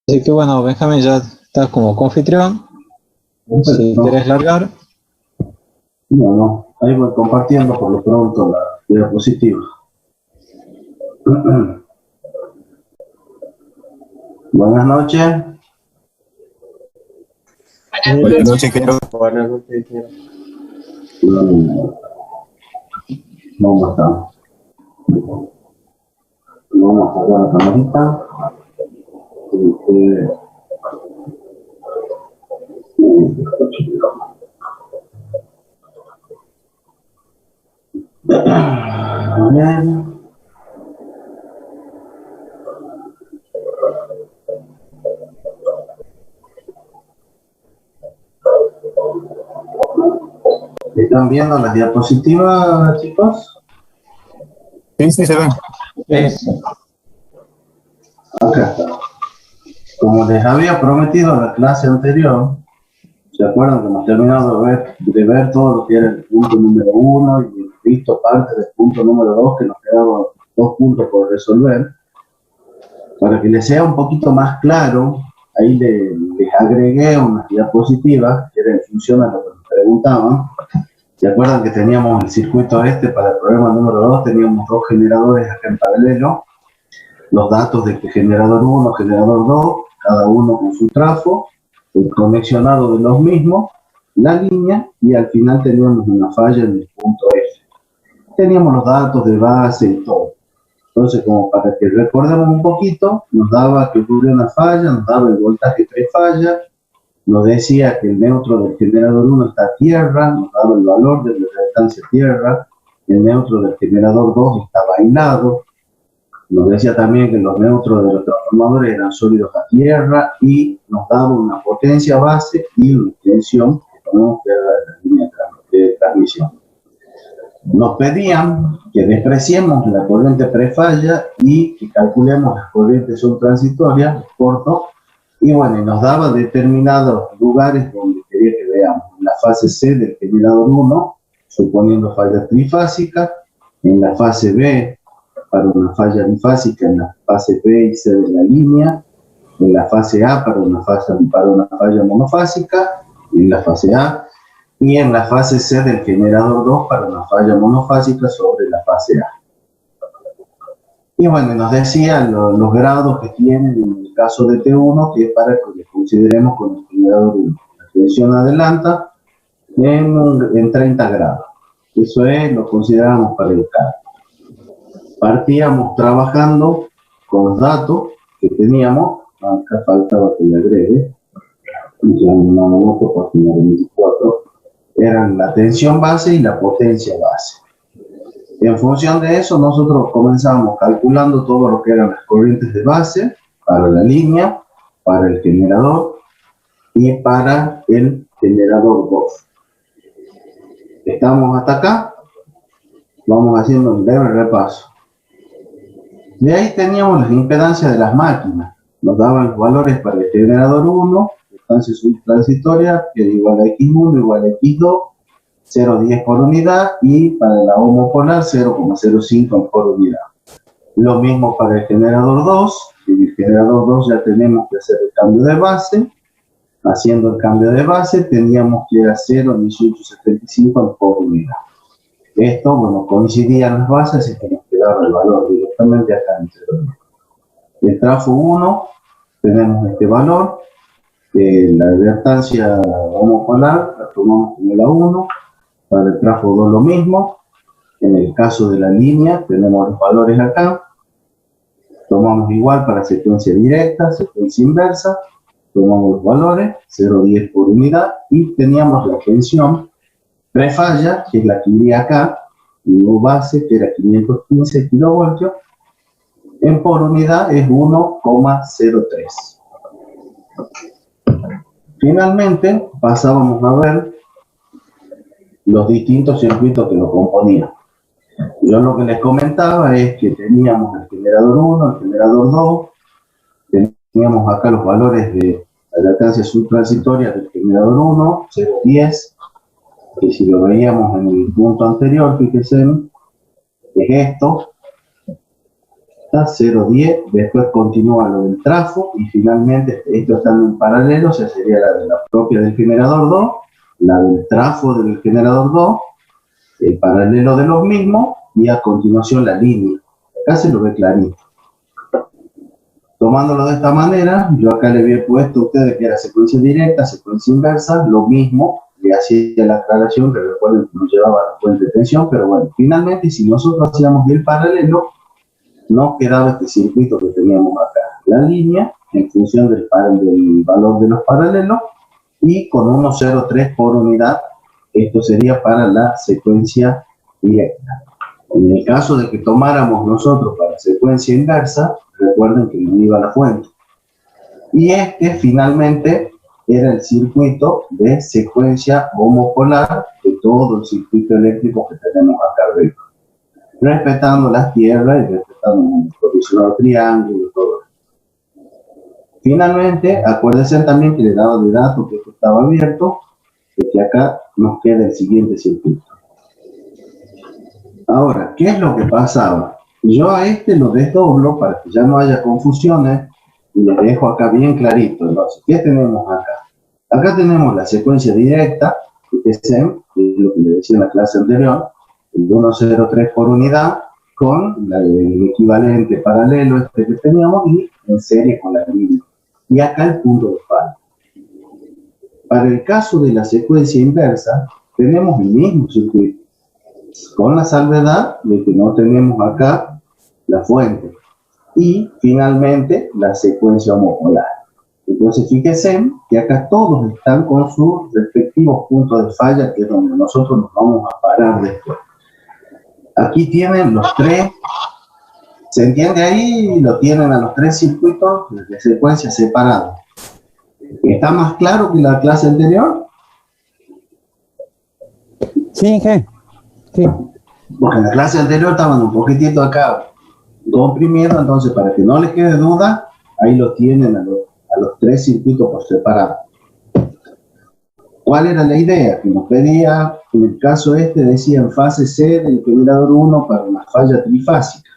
Así que bueno, Benjamín, ya estás como confitrión. Si Perfecto. querés largar, Bueno, ahí voy compartiendo por lo pronto la diapositiva. Buenas noches. Buenas noches, Jero. Buenas noches, ingeniero. ¿Cómo estamos? Vamos a sacar la camarita. Bien. ¿Están viendo las diapositivas, chicos? Sí, sí, se ven. Acá está. Como les había prometido en la clase anterior, ¿se acuerdan que hemos terminado de ver todo lo que era el punto número 1 y visto parte del punto número 2, que nos quedaban 2 puntos por resolver? Para que les sea un poquito más claro, ahí les agregué unas diapositivas que eran en función a lo que nos preguntaban. ¿Se acuerdan que teníamos el circuito este para el problema número 2? Teníamos 2 generadores acá en paralelo, los datos de generador 1, generador 2, cada uno con su trafo, el conexionado de los mismos, la línea, y al final teníamos una falla en el punto F. Teníamos los datos de base y todo. Entonces, como para que recordemos un poquito, nos daba que ocurrió una falla, nos daba el voltaje pre-falla, nos decía que el neutro del generador 1 está a tierra, nos daba el valor de la reactancia tierra, el neutro del generador 2 estaba aislado, nos decía también que los neutros de los transformadores eran sólidos a tierra y nos daba una potencia base y una tensión que ponemos que era la línea de transmisión. Nos pedían que despreciemos la corriente prefalla y que calculemos las corrientes subtransitorias, corto, y bueno, nos daba determinados lugares donde quería que veamos. En la fase C del generador 1, suponiendo falla trifásica, en la fase B, para una falla bifásica, en la fase B y C de la línea, en la fase A para una falla monofásica, en la fase A, y en la fase C del generador 2 para una falla monofásica sobre la fase A. Y bueno, nos decía los grados que tienen en el caso de T1, que es para que le consideremos con el generador 1. La tensión adelanta en 30 grados. Eso es, lo consideramos para el carro. Partíamos trabajando con los datos que teníamos. Acá faltaba que le agregue. Página 24. Eran la tensión base y la potencia base. En función de eso, nosotros comenzamos calculando todo lo que eran las corrientes de base para la línea, para el generador y para el generador 2. Estamos hasta acá. Vamos haciendo un leve repaso. De ahí teníamos las impedancias de las máquinas. Nos daban los valores para el generador 1, impedancia subtransitoria, que es igual a X1 igual a X2, 0,10 por unidad, y para la homopolar 0,05 por unidad. Lo mismo para el generador 2. En el generador 2 ya tenemos que hacer el cambio de base. Haciendo el cambio de base teníamos que ir a 0,1875 por unidad. Esto, bueno, coincidían las bases y que nos quedaba el valor directamente acá en 0,10. El trafo 1 tenemos este valor. La reactancia homopolar la tomamos como la 1. Para el trafo 2 lo mismo. En el caso de la línea tenemos los valores acá. Tomamos igual para secuencia directa, secuencia inversa. Tomamos los valores, 0,10 por unidad, y teníamos la tensión prefalla, que es la que iría acá, y base, que era 515 kilovoltios, en por unidad es 1,03. Finalmente pasábamos a ver los distintos circuitos que lo componían. Yo lo que les comentaba es que teníamos el generador 1, el generador 2, teníamos acá los valores de la reactancia subtransitoria del generador 1, 0,10, que si lo veíamos en el punto anterior, fíjense, es esto. hasta 0,10, después continúa lo del trafo y finalmente esto estando en paralelo, o sea, sería la de la propia del generador 2, la del trafo del generador 2, el paralelo de los mismos y a continuación la línea. Acá se lo ve clarito. Tomándolo de esta manera, yo acá le había puesto a ustedes que era secuencia directa, secuencia inversa, lo mismo, le hacía la aclaración, que recuerden que nos llevaba a la fuente de tensión, pero bueno, finalmente si nosotros hacíamos el paralelo, nos quedaba este circuito que teníamos acá, la línea en función del valor de los paralelos y con 1,03 por unidad, esto sería para la secuencia directa. En el caso de que tomáramos nosotros para secuencia inversa, recuerden que no iba a la fuente. Y este finalmente era el circuito de secuencia homopolar de todo el circuito eléctrico que tenemos acá arriba, respetando las tierras y respetando un condicionado triángulo y todo eso. Finalmente, acuérdense también que le daba de datos que esto estaba abierto, y que acá nos queda el siguiente circuito. Ahora, ¿qué es lo que pasaba? Yo a este lo desdoblo para que ya no haya confusiones y les dejo acá bien clarito. Entonces, ¿qué tenemos acá? Acá tenemos la secuencia directa, que es lo que le decía en la clase anterior, el 1,03 por unidad, con el equivalente paralelo este que teníamos y en serie con la línea. Y acá el punto de fallo. Para el caso de la secuencia inversa, tenemos el mismo circuito, con la salvedad de que no tenemos acá la fuente. Y finalmente la secuencia homopolar. Entonces fíjense que acá todos están con sus respectivos puntos de falla, que es donde nosotros nos vamos a parar después. Aquí tienen los tres, ¿se entiende ahí? Lo tienen a los tres circuitos de secuencia separados. ¿Está más claro que la clase anterior? Sí, Inge. Sí. Porque en la clase anterior estaban un poquitito acá comprimidos, entonces para que no les quede duda, ahí lo tienen a los tres circuitos por separado. ¿Cuál era la idea? Que nos pedía, en el caso este, decía en fase C del generador 1 para una falla trifásica.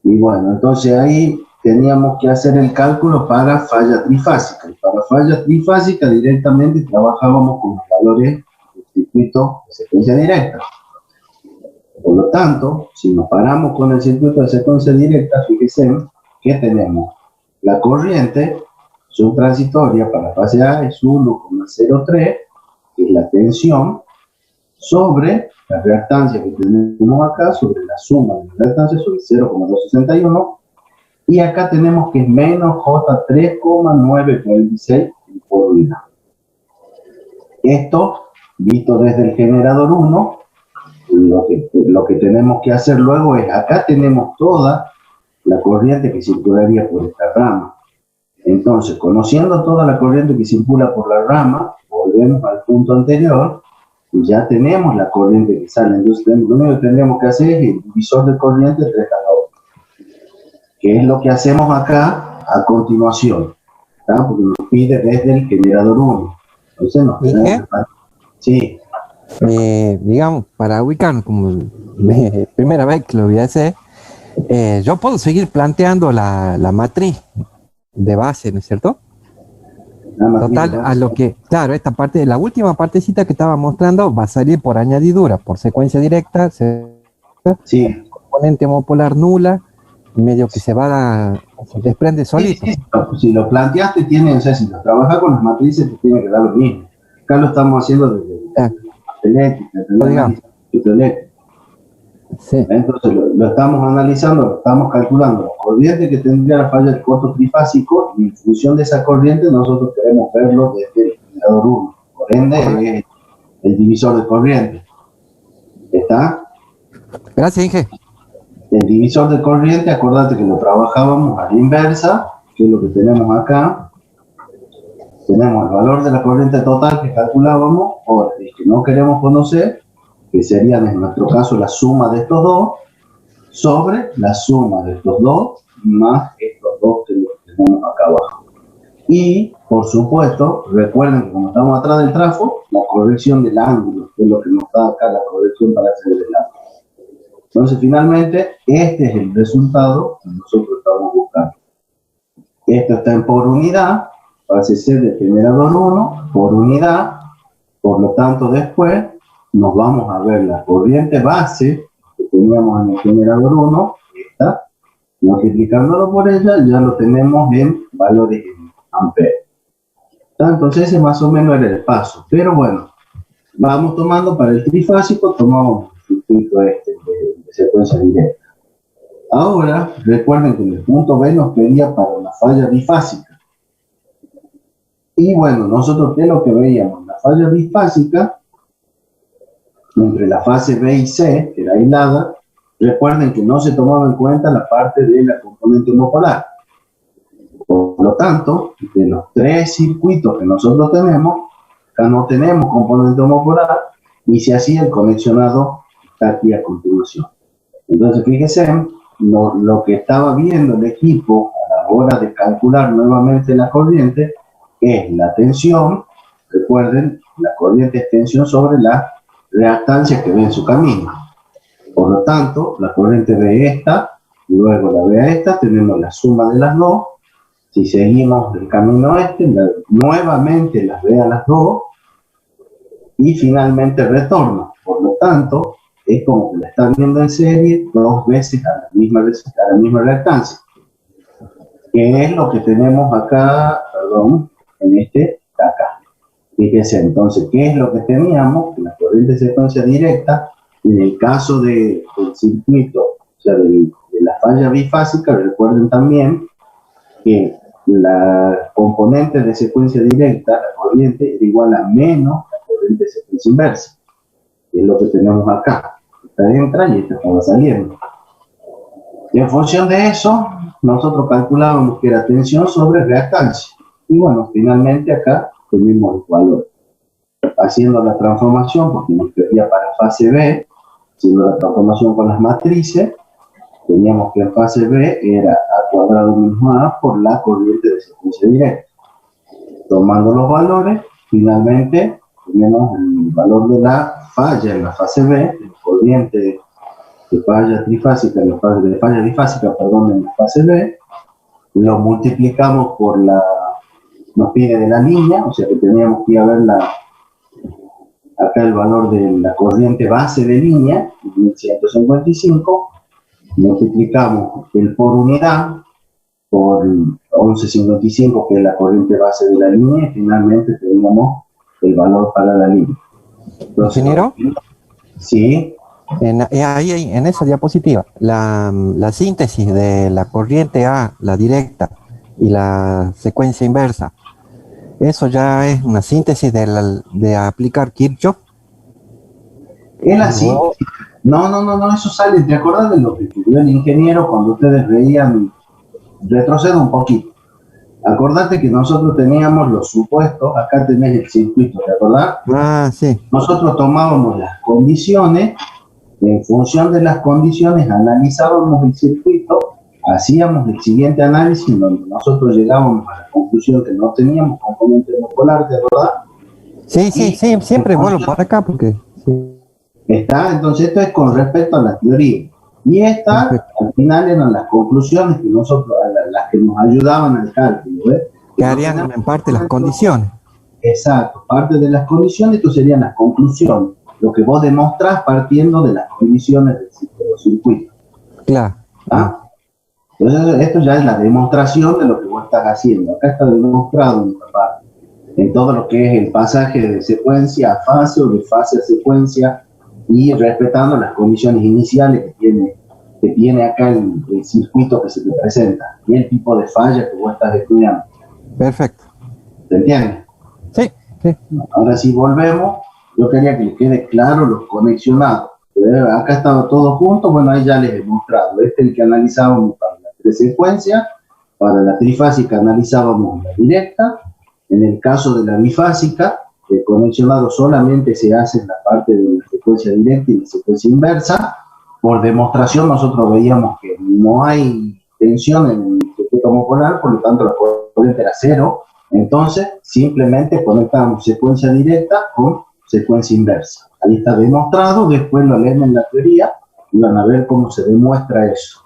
Y bueno, entonces ahí teníamos que hacer el cálculo para falla trifásica. Y para falla trifásica directamente trabajábamos con los valores del circuito de secuencia directa. Por lo tanto, si nos paramos con el circuito de secuencia directa, fíjense que tenemos la corriente subtransitoria para fase A es 1,03, que es la tensión, sobre la reactancia que tenemos acá, sobre la suma de las reactancias, sobre 0,261, y acá tenemos que es menos J3,946 por unidad. Esto, visto desde el generador 1, lo que tenemos que hacer luego es, acá tenemos toda la corriente que circularía por esta rama. Entonces, conociendo toda la corriente que circula por la rama, volvemos al punto anterior y ya tenemos la corriente que sale. Entonces, lo único que tendríamos que hacer es el divisor de corriente entre cada una, que es lo que hacemos acá a continuación, ¿tá? Porque nos pide desde el generador 1. Entonces, nos tenemos que... Sí. Digamos, para ubicarnos como primera vez que lo voy a hacer, yo puedo seguir planteando la matriz de base, ¿no es cierto? Total, a lo que, claro, esta parte, la última partecita que estaba mostrando va a salir por añadidura, por secuencia directa, sí. Componente homopolar nula, medio que se desprende solito. Sí, si lo planteaste, tiene, o sea, si lo trabajas con las matrices, te tiene que dar lo mismo. Acá lo estamos haciendo desde eléctrica, sí. Entonces lo estamos analizando, lo estamos calculando, la corriente que tendría la falla del corto trifásico, y en función de esa corriente nosotros queremos verlo desde el generador 1, por ende es el divisor de corriente. ¿Está? Gracias, Inge. El divisor de corriente, acordate que lo trabajábamos a la inversa, que es lo que tenemos acá. Tenemos el valor de la corriente total que calculábamos, o el que no queremos conocer, que serían en nuestro caso la suma de estos dos, sobre la suma de estos dos, más estos dos que tenemos acá abajo. Y, por supuesto, recuerden que como estamos atrás del trafo, la corrección del ángulo, que es lo que nos da acá la corrección para hacer el ángulo. Entonces, finalmente, este es el resultado que nosotros estamos buscando. Esto está en por unidad, fase C del generador 1, por unidad. Por lo tanto, después nos vamos a ver la corriente base que teníamos en el generador 1, esta, multiplicándolo por ella, ya lo tenemos en valores en amperes. Entonces, ese más o menos era el paso. Pero bueno, vamos tomando para el trifásico, tomamos el circuito este de secuencia directa. Ahora, recuerden que en el punto B nos pedía para una falla bifásica. Y bueno, nosotros, ¿qué es lo que veíamos? La falla bifásica, entre la fase B y C, que era aislada, recuerden que no se tomaba en cuenta la parte de la componente homopolar. Por lo tanto, de los tres circuitos que nosotros tenemos, acá no tenemos componente homopolar y se hacía el conexionado aquí a continuación. Entonces, fíjense, lo que estaba viendo el equipo a la hora de calcular nuevamente la corriente es la tensión. Recuerden, la corriente es tensión sobre la reactancia que ve en su camino. Por lo tanto, la corriente ve esta, luego la ve a esta, tenemos la suma de las dos. Si seguimos el camino este, nuevamente las ve a las dos y finalmente retorna. Por lo tanto, es como que la están viendo en serie dos veces a la misma reactancia. Que es lo que tenemos acá, perdón, en este acá. Fíjense, entonces, ¿qué es lo que teníamos? Que la corriente de secuencia directa, en el caso del circuito, o sea, de la falla bifásica, recuerden también que la componente de secuencia directa, la corriente, era igual a menos la corriente de secuencia inversa. Que es lo que tenemos acá. Esta entra y esta estaba saliendo. Y en función de eso, nosotros calculábamos que era tensión sobre reactancia. Y bueno, finalmente acá tenemos el valor. Haciendo la transformación, porque nos pedía para fase B, haciendo la transformación con las matrices, teníamos que en fase B era A cuadrado menos A por la corriente de secuencia directa. Tomando los valores, finalmente tenemos el valor de la falla en la fase B, la corriente de falla trifásica, de falla bifásica, perdón, en la fase B, lo multiplicamos por la, nos pide de la línea, o sea que teníamos que ir a ver acá el valor de la corriente base de línea, 1155, multiplicamos el por unidad por 1155, que es la corriente base de la línea, y finalmente teníamos el valor para la línea. Entonces, ¿ingeniero? Sí. Ahí en esa diapositiva, la síntesis de la corriente A, la directa, y la secuencia inversa, ¿eso ya es una síntesis de aplicar Kirchhoff? Es así. No, eso sale. ¿Te acuerdas de lo que estudió el ingeniero cuando ustedes veían? Retrocedo un poquito. Acordate que nosotros teníamos los supuestos, acá tenés el circuito, ¿te acordás? Ah, sí. Nosotros tomábamos las condiciones, en función de las condiciones analizábamos el circuito, hacíamos el siguiente análisis donde nosotros llegábamos a la conclusión que no teníamos componente monopolar, ¿te acordás? Sí, siempre vuelvo por acá porque... Sí. Entonces esto es con respecto a la teoría. Y esta, al final, eran las conclusiones que nosotros, las que nos ayudaban al cálculo, ¿ves? Que harían en parte las condiciones. Exacto, parte de las condiciones, esto serían las conclusiones, lo que vos demostrás partiendo de las condiciones del circuito. Claro. ¿Ah? Entonces, esto ya es la demostración de lo que vos estás haciendo. Acá está demostrado en esta parte, en todo lo que es el pasaje de secuencia a fase o de fase a secuencia, y respetando las condiciones iniciales que tiene acá el circuito que se te presenta y el tipo de falla que vos estás estudiando. Perfecto. ¿Se entiende? Sí. Ahora sí volvemos. Yo quería que les quede claro los conexionados. Acá estaba todo junto. Bueno, ahí ya les he mostrado. Este es el que analizábamos para la trisecuencia. Para la trifásica analizábamos la directa. En el caso de la bifásica, el conexionado solamente se hace en la parte de la secuencia directa y la secuencia inversa. Por demostración, nosotros veíamos que no hay tensión en el circuito homopolar, por lo tanto la corriente era cero. Entonces, simplemente conectamos secuencia directa con secuencia inversa. Ahí está demostrado, después lo leen en la teoría, y van a ver cómo se demuestra eso.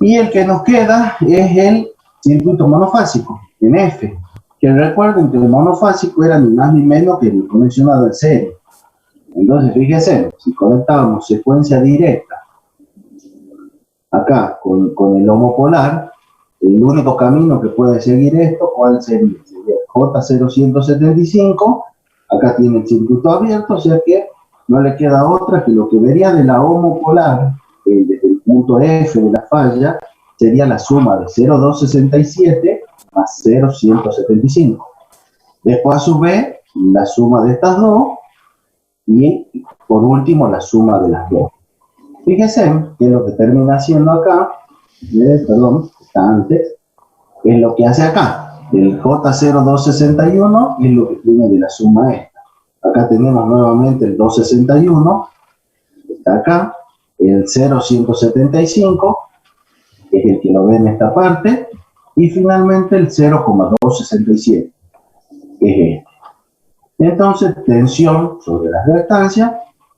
Y el que nos queda es el circuito monofásico, en F, que recuerden que el monofásico era ni más ni menos que el conexionado en serie. Entonces, fíjense, si conectábamos secuencia directa acá con el homopolar, el único camino que puede seguir esto, ¿cuál sería? Sería J0175, acá tiene el circuito abierto, o sea que no le queda otra que lo que vería de la homopolar, desde el punto F de la falla, sería la suma de 0,267 más 0,175. Después a su vez, la suma de estas dos, y por último la suma de las dos. Fíjense que lo que termina haciendo acá, perdón, está antes, es lo que hace acá. El J0261 es lo que tiene de la suma esta. Acá tenemos nuevamente el 261, está acá, el 0,175, que es el que lo ve en esta parte, y finalmente el 0,267, que es este. Entonces, tensión sobre las reactancias,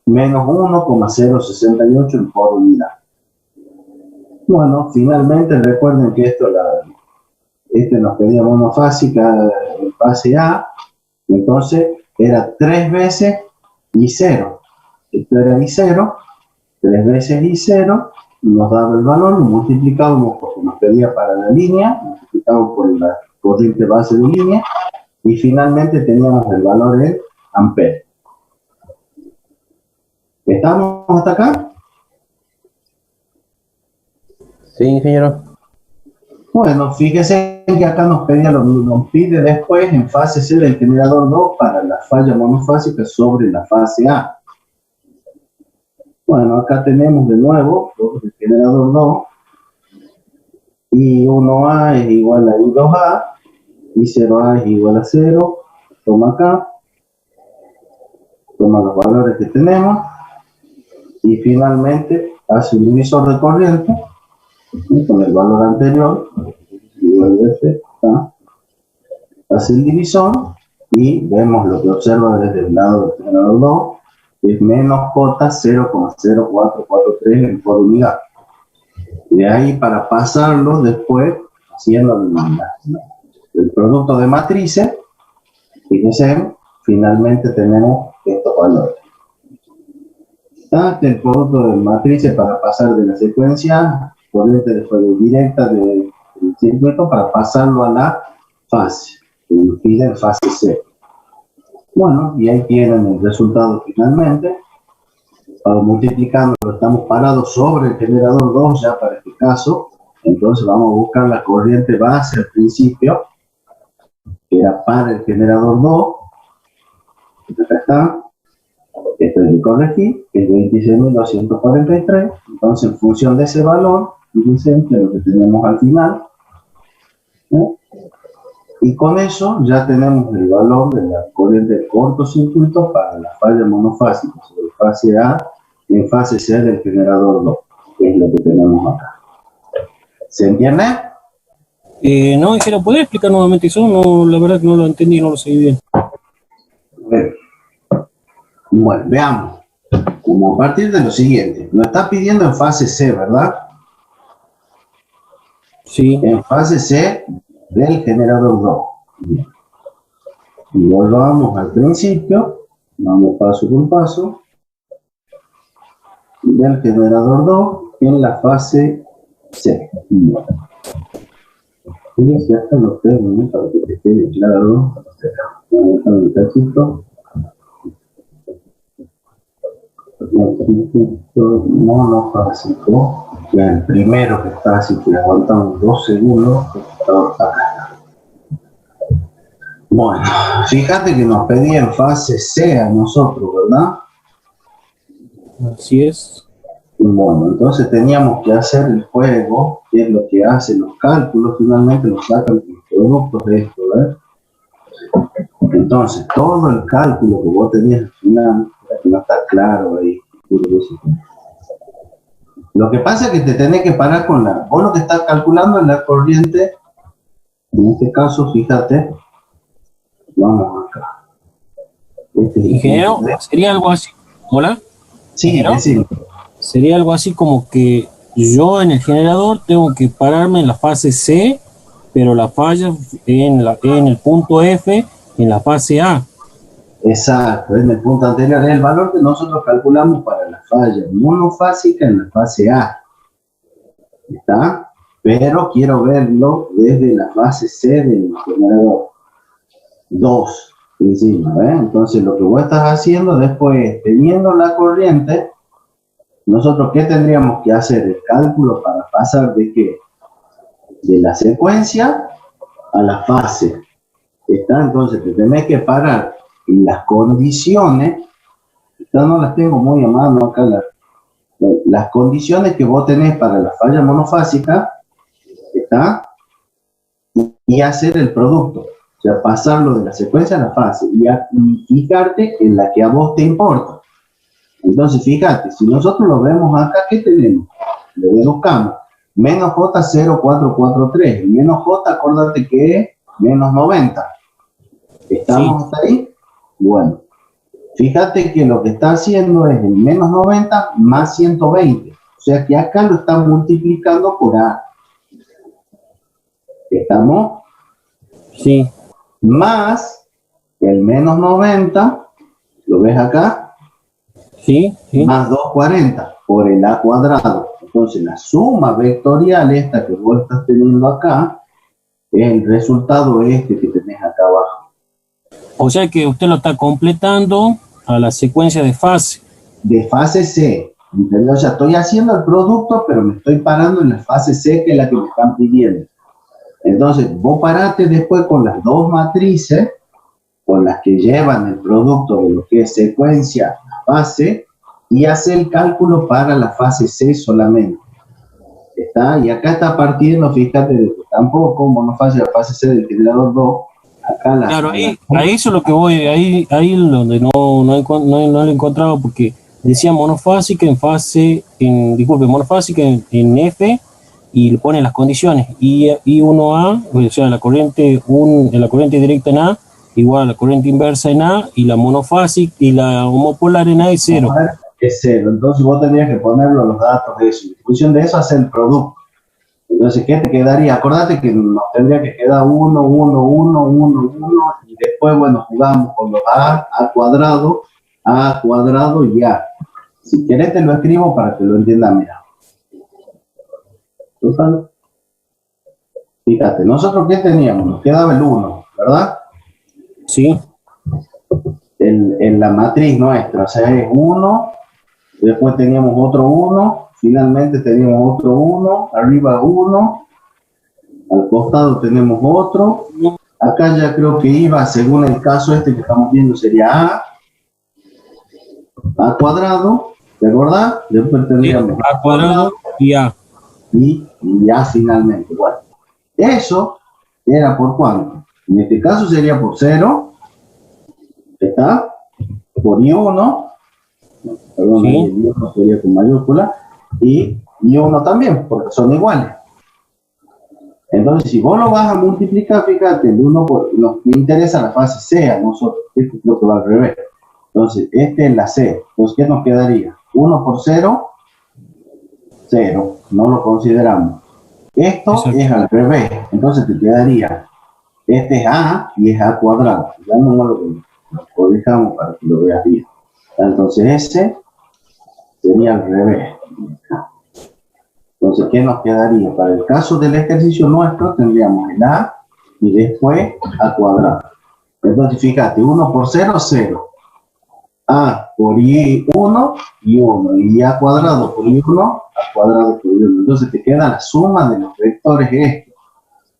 menos 1,068 en por unidad. Bueno, finalmente recuerden que esto nos pedía monofásica en fase A, entonces era 3 veces I0. Esto era I0, 3 veces I0, nos daba el valor, lo multiplicábamos porque nos pedía para la línea, multiplicábamos por la corriente base de línea, y finalmente teníamos el valor en amperes. ¿Estamos hasta acá? Sí, ingeniero. Bueno, fíjese que acá nos pide después en fase C del generador 2 para la falla monofásica sobre la fase A. Bueno, acá tenemos de nuevo el generador 2, y 1A es igual a I2A, y 0A es igual a 0, toma acá, toma los valores que tenemos, y finalmente hace un divisor de corriente, y con el valor anterior, igual de este, hace el divisor, y vemos lo que observa desde el lado del generador 2, es menos J 0,0443 en por unidad. De ahí para pasarlo después, haciendo el producto de matrices, fíjense, finalmente tenemos estos valores. El producto de matrices para pasar de la secuencia corriente después de directa del circuito para pasarlo a la fase, que nos pide fase C. Bueno, y ahí tienen el resultado finalmente. Multiplicando, estamos parados sobre el generador 2 ya para este caso, entonces vamos a buscar la corriente base al principio, que era para el generador 2, acá está, esto es el corregir, que es 26.243, entonces en función de ese valor, fíjense que lo que tenemos al final, ¿no? Y con eso ya tenemos el valor de la corriente de cortocircuito para la falla monofásica sobre fase A en fase C del generador 2, que es lo que tenemos acá. ¿Se entiende? No, ingeniero, ¿podría explicar nuevamente eso? No, la verdad que no lo entendí, no lo seguí bien. Bueno, veamos. Como a partir de lo siguiente, nos está pidiendo en fase C, ¿verdad? Sí. En fase C del generador 2. Y volvamos al principio, vamos paso por paso, del generador 2 en la fase C. Fíjense hasta los términos para que te quede claro. El cachito. Monofásico, que es el primero que está así, que aguantamos 2 segundos. Bueno, fíjate que nos pedía en fase C a nosotros, ¿verdad? Así es. Bueno, entonces teníamos que hacer el juego, que es lo que hacen los cálculos, finalmente nos sacan los productos de esto, ¿verdad? Entonces, todo el cálculo que vos tenías al final, no está claro ahí. Lo que pasa es que te tenés que parar con vos lo que estás calculando es la corriente, en este caso, fíjate, vamos acá. Ingeniero, ¿sería algo así? ¿Hola? Sí, decime. sería algo así como que yo en el generador tengo que pararme en la fase C, pero la falla en el punto F en la fase A. Exacto, en el punto anterior es el valor que nosotros calculamos para la falla monofásica en la fase A. ¿Está? Pero quiero verlo desde la fase C del generador 2 encima, ¿ves? Entonces lo que vos estás haciendo después, teniendo la corriente, nosotros ¿qué tendríamos que hacer? El cálculo para pasar de qué? De la secuencia a la fase. ¿Está? Entonces te tenés que parar en las condiciones, ya no las tengo muy a mano acá, las condiciones que vos tenés para la falla monofásica, ¿está? Y hacer el producto, o sea, pasarlo de la secuencia a la fase y fijarte en la que a vos te importa. Entonces, fíjate, si nosotros lo vemos acá, ¿qué tenemos? Lo deduzcamos. Menos J0443. Y menos J, acuérdate que es menos 90. ¿Estamos hasta ahí? Bueno, fíjate que lo que está haciendo es el menos 90 más 120. O sea que acá lo está multiplicando por A. ¿Estamos? Sí. Más el menos 90, ¿lo ves acá? Sí, sí. Más 240 por el A cuadrado. Entonces la suma vectorial esta que vos estás teniendo acá es el resultado este que tenés acá abajo. O sea que usted lo está completando a la secuencia de fase. De fase C, ¿entendés? O sea, estoy haciendo el producto, pero me estoy parando en la fase C, que es la que me están pidiendo. Entonces, vos parate después con las dos matrices, con las que llevan el producto de lo que es secuencia a fase, y hace el cálculo para la fase C solamente. ¿Está? Y acá está partiendo, fíjate, de que tampoco monofásica la fase C del generador 2. Acá Claro, ahí eso es lo que voy, ahí donde no lo he encontrado, porque decía monofásica en fase, monofásica en F, y le pone las condiciones, y 1A, o sea, la corriente directa en A, igual a la corriente inversa en A, y la monofásica y la homopolar en A es 0. Es 0, entonces vos tendrías que ponerlo los datos de eso, en función de eso hacer el producto. Entonces, ¿qué te quedaría? Acordate que nos tendría que quedar 1, 1, 1, 1, 1, y después, bueno, jugamos con los A cuadrado y A. Si querés te lo escribo para que lo entiendas, mira. ¿Total? Fíjate, nosotros ¿qué teníamos? Nos quedaba el 1, ¿verdad? Sí. En la matriz nuestra, o sea, es 1, después teníamos otro 1, finalmente teníamos otro 1, arriba 1, al costado tenemos otro, acá ya creo que iba, según el caso este que estamos viendo, sería A cuadrado, ¿de verdad? Después tendríamos A cuadrado y A. Y A finalmente. Bueno, eso era por cuánto. En este caso sería por 0, ¿está? Por I1, perdón, Sí. el 1 sería con mayúscula, y I1 también, porque son iguales. Entonces, si vos lo vas a multiplicar, fíjate, el 1 nos interesa la fase C a nosotros, este creo que va al revés. Entonces, este es la C. Entonces, ¿qué nos quedaría? 1 por 0, 0, no lo consideramos. Esto Exacto. es al revés, entonces te quedaría, este es A y es A cuadrado. Ya no lo corrijamos para que lo veas bien. Entonces ese sería al revés. Entonces, ¿qué nos quedaría? Para el caso del ejercicio nuestro tendríamos el A y después A cuadrado. Entonces, fíjate, 1 por 0, 0. A por I1 y 1. Y A cuadrado por I1, A cuadrado por I1. Entonces te queda la suma de los vectores estos.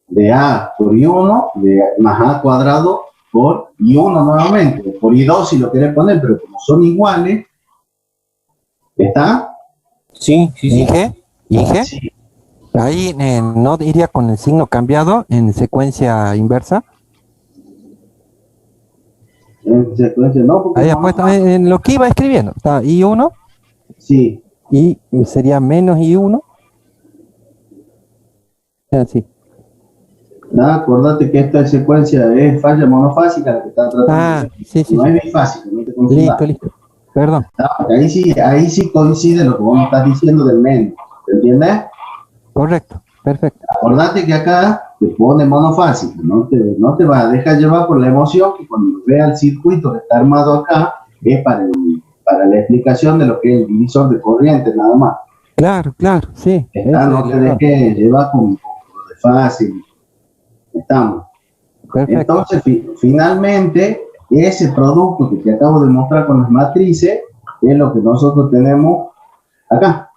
De A por I1 más A cuadrado por I1 nuevamente. Por I2 si lo querés poner, pero como son iguales, ¿está? Sí, sí, sí. Inge, Sí. ahí no iría con el signo cambiado en secuencia inversa. En secuencia no, porque Ahí no, ha puesto en lo que iba escribiendo. Está I1 sí. y sería menos I1. Así. Acordate que esta secuencia es falla monofásica la que está tratando. Ah, sí, sí, No sí. es bifásica, no te confundas. Listo, listo. Perdón. Ahí sí coincide lo que vos me estás diciendo del medio, ¿entiendes? Correcto, perfecto. Acordate que acá te pone monofásico, no te va a dejar llevar por la emoción que cuando vea el circuito que está armado acá es para la explicación de lo que es el divisor de corriente, nada más. Claro, sí. No te dejes llevar con lo de fácil. Estamos. Perfecto. Entonces, finalmente, ese producto que te acabo de mostrar con las matrices es lo que nosotros tenemos acá.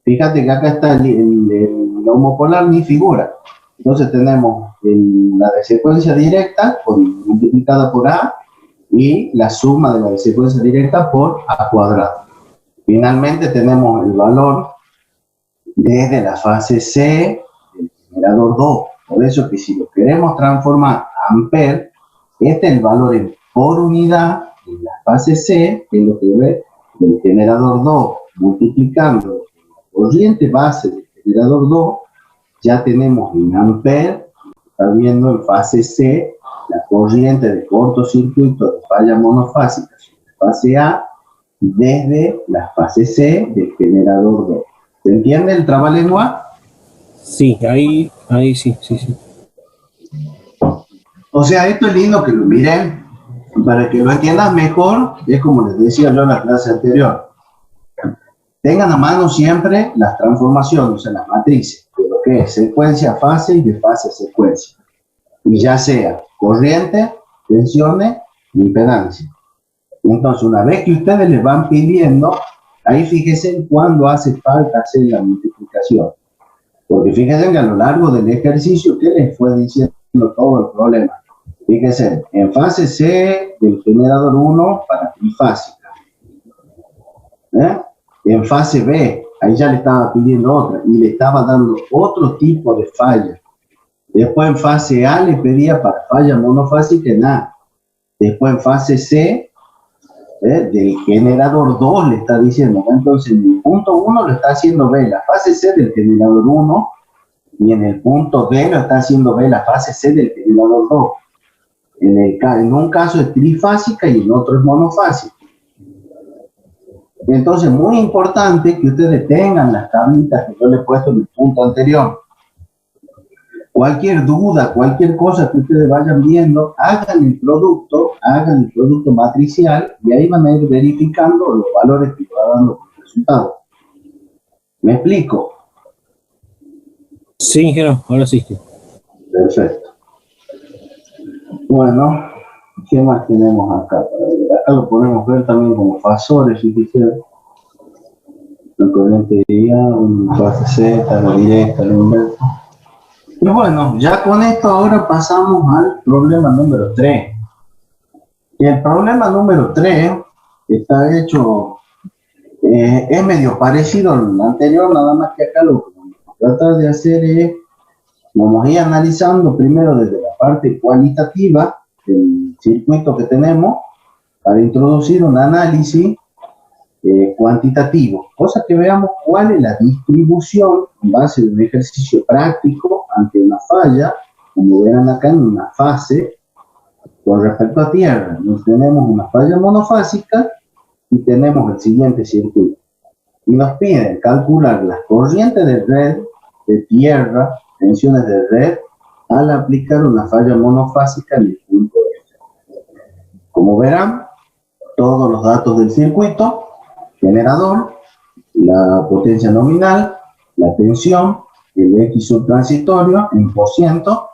Fíjate que acá está el homopolar ni figura. Entonces tenemos la de secuencia directa multiplicada por A y la suma de la de secuencia directa por A cuadrado. Finalmente tenemos el valor desde la fase C del generador 2. Por eso que si lo queremos transformar a amper, este es el valor por unidad en la fase C, que es lo que ve del generador 2, multiplicando corriente base del generador 2, ya tenemos en amper, está viendo en fase C, la corriente de cortocircuito de falla monofásica sobre fase A, desde la fase C del generador 2. ¿Se entiende el trabalengua? Sí, ahí sí. O sea, esto es lindo que lo miren, para que lo entiendan mejor, es como les decía yo en la clase anterior. Tengan a mano siempre las transformaciones, o sea, las matrices, de lo que es secuencia fase y de fase a secuencia. Y ya sea corriente, tensiones, impedancia. Entonces, una vez que ustedes les van pidiendo, ahí fíjense cuándo hace falta hacer la multiplicación. Porque fíjense que a lo largo del ejercicio, ¿qué les fue diciendo todo el problema? Fíjense, en fase C del generador 1 para trifásica. En fase B, ahí ya le estaba pidiendo otra y le estaba dando otro tipo de falla. Después en fase A le pedía para falla monofásica en A. Después en fase C, del generador 2 le está diciendo. Entonces en el punto 1 lo está haciendo B, la fase C del generador 1, y en el punto D lo está haciendo B, la fase C del generador 2. En un caso es trifásica y en otro es monofásica. Entonces, muy importante que ustedes tengan las tablitas que yo les he puesto en el punto anterior. Cualquier duda, cualquier cosa que ustedes vayan viendo, hagan el producto matricial y ahí van a ir verificando los valores que va dando como resultado. ¿Me explico? Sí, ingeniero, ahora sí. Perfecto. Bueno, ¿qué más tenemos acá? Acá lo podemos ver también como fasores, si quisiera. La corriente de IA, una fase Z, la directa, la inversa. Y bueno, ya con esto ahora pasamos al problema número 3. Y el problema número 3 está hecho, es medio parecido al anterior, nada más que acá lo que vamos a tratar de hacer es, vamos a ir analizando primero desde la parte cualitativa del circuito que tenemos para introducir un análisis cuantitativo, cosa que veamos cuál es la distribución en base de un ejercicio práctico ante una falla, como verán acá en una fase, con respecto a tierra. Nos tenemos una falla monofásica y tenemos el siguiente circuito. Y nos piden calcular las corrientes de red de tierra, tensiones de red, al aplicar una falla monofásica en el punto F. Como verán, todos los datos del circuito, generador, la potencia nominal, la tensión, el X subtransitorio en porciento,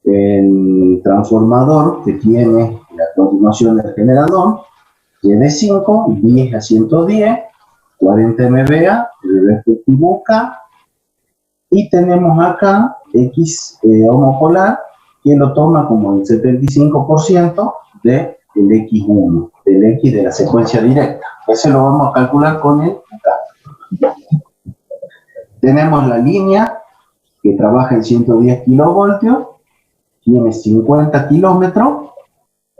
el transformador que tiene la continuación del generador, Y de 5, 10 a 110, 40 MVA, el respectivo K, y tenemos acá X homopolar, que lo toma como el 75% del X1, del X de la secuencia directa. Ese lo vamos a calcular con el K. Tenemos la línea que trabaja en 110 kilovoltios, tiene 50 kilómetros,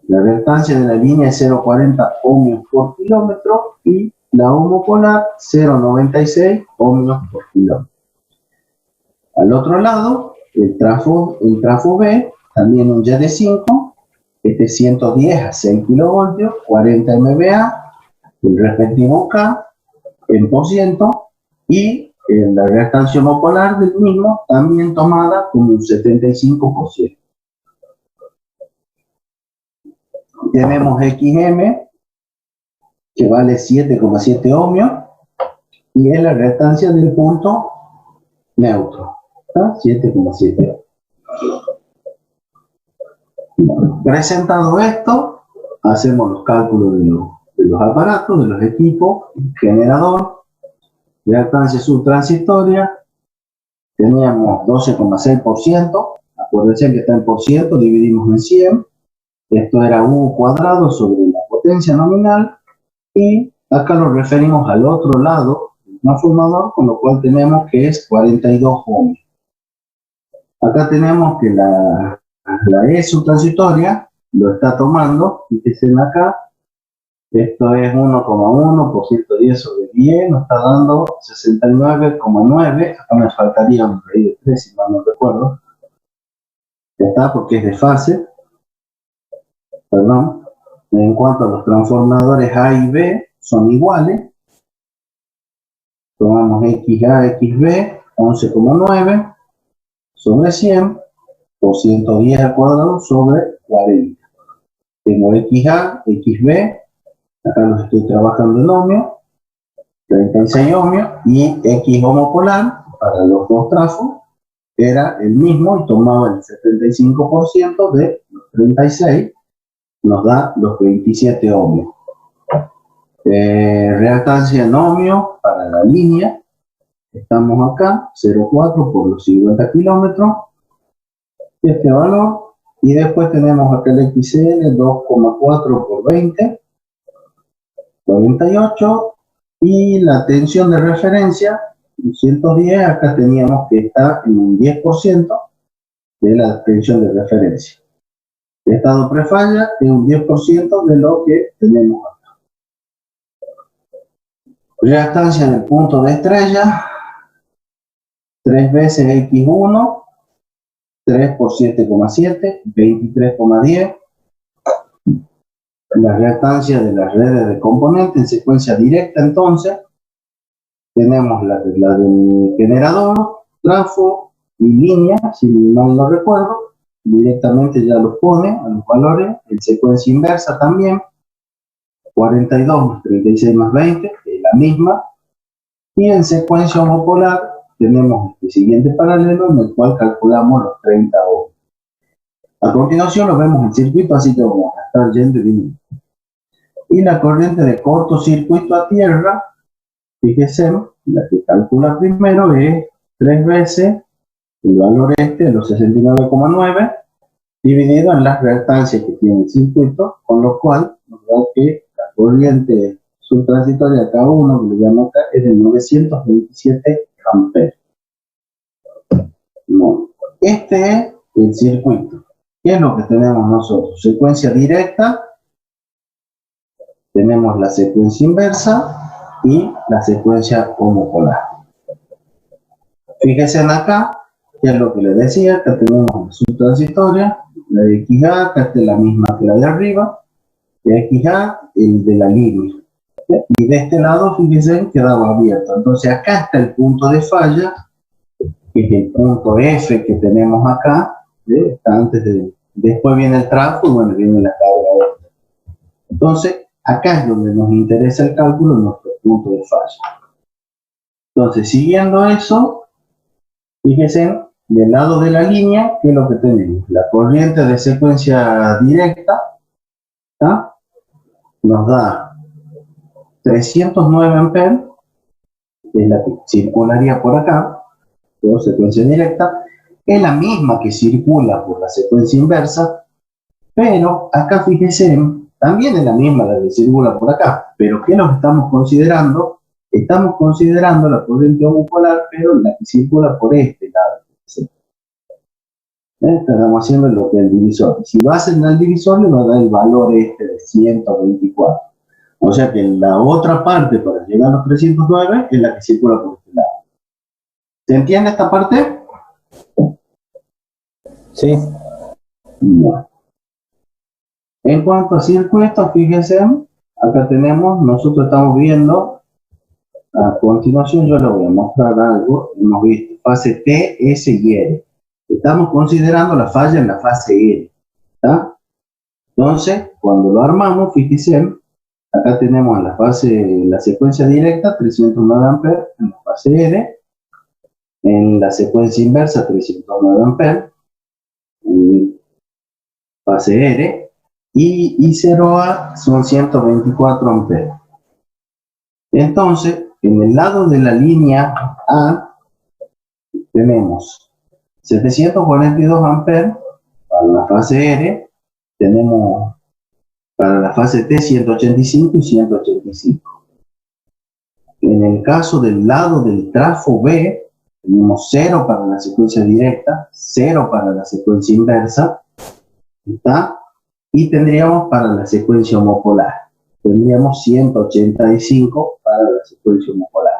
la reactancia de la línea es 0,40 ohmios por kilómetro y la homopolar 0,96 ohmios por kilómetro. Al otro lado, el trafo B, también un Y de 5, este es 110 a 6 kilovoltios, 40 MVA, el respectivo K en por ciento y la reactancia homopolar del mismo también tomada como un 75%. Tenemos XM que vale 7,7 ohmios y es la reactancia del punto neutro, 7,7 ohmios. Bueno, presentado esto, hacemos los cálculos de los aparatos, de los equipos, generador, reactancia subtransitoria, teníamos 12,6%, acuérdense que está en por ciento, dividimos en 100, esto era U cuadrado sobre la potencia nominal, y acá lo referimos al otro lado del transformador, con lo cual tenemos que es 42 ohmios. Acá tenemos que la E subtransitoria lo está tomando, fíjense acá, esto es 1,1 por 110 sobre 10, nos está dando 69,9, acá me faltaría un raíz de 3 si mal no recuerdo, ya está porque es de fase, perdón. En cuanto a los transformadores A y B son iguales, tomamos XA, XB, 11,9 sobre 100 por 110 al cuadrado sobre 40. Tengo XA, XB, acá los estoy trabajando en ohmio, 36 ohmios, y X homopolar para los dos trafos era el mismo y tomaba el 75% de los 36, nos da los 27 ohmios. Reactancia en ohmios para la línea, estamos acá, 0,4 por los 50 kilómetros, este valor, y después tenemos acá el XL, 2,4 por 20, 48, y la tensión de referencia, 210, acá teníamos que estar en un 10% de la tensión de referencia. El estado prefalla es un 10% de lo que tenemos acá. Reactancia del punto de estrella, 3 veces X1, 3 por 7,7, 23,10. La reactancia de las redes de componentes en secuencia directa, entonces, tenemos la del generador, trafo y línea, si mal no recuerdo, directamente ya los pone a los valores, en secuencia inversa también, 42 más 36 más 20, es la misma, y en secuencia homopolar tenemos este siguiente paralelo en el cual calculamos los 30 ohms. A continuación lo vemos en circuito, así que vamos a estar yendo y viniendo. Y la corriente de cortocircuito a tierra, fíjense, la que calcula primero es 3 veces el valor de los 69,9 dividido en las reactancias que tiene el circuito, con lo cual nos da que la corriente subtransitoria K1, que le llamo acá, es de 927 amperes. No. Este es el circuito. ¿Qué es lo que tenemos nosotros? Secuencia directa, tenemos la secuencia inversa y la secuencia homopolar. Fíjense acá, que es lo que les decía, acá tenemos la subtransitoria, la de XA, acá está la misma que la de arriba, de XA, el de la línea. Y de este lado, fíjense, quedaba abierto. Entonces acá está el punto de falla, que es el punto F que tenemos acá, está antes de, después viene el trafo y bueno, viene la carga F. Entonces, acá es donde nos interesa el cálculo de nuestro punto de falla. Entonces, siguiendo eso, fíjense, del lado de la línea, ¿qué es lo que tenemos? La corriente de secuencia directa, ¿tá? Nos da 309 amperes, es la que circularía por acá, por secuencia directa, es la misma que circula por la secuencia inversa, pero acá fíjense, también es la misma la que circula por acá, pero ¿qué nos estamos considerando? Estamos considerando la corriente homopolar, pero la que circula por este lado. Estamos haciendo lo que es el divisor. Si lo hacen al divisor, le va a dar el valor este de 124. O sea que la otra parte para llegar a los 309 es la que circula por este lado. ¿Se entiende esta parte? Sí. Bueno. En cuanto a circuitos, fíjense, acá tenemos, nosotros estamos viendo, a continuación yo les voy a mostrar algo. Hemos visto fase T, S y R. Estamos considerando la falla en la fase R. ¿Está? Entonces, cuando lo armamos, fíjense, acá tenemos en la secuencia directa 309 amperes en la fase R, en la secuencia inversa 309 amperes en fase R, y I0A son 124 amperes. Entonces, en el lado de la línea A tenemos 742 amperes para la fase R, tenemos para la fase T 185 y 185. En el caso del lado del trafo B, tenemos 0 para la secuencia directa, 0 para la secuencia inversa, ¿está? Y tendríamos para la secuencia homopolar, tendríamos 185 para la secuencia homopolar.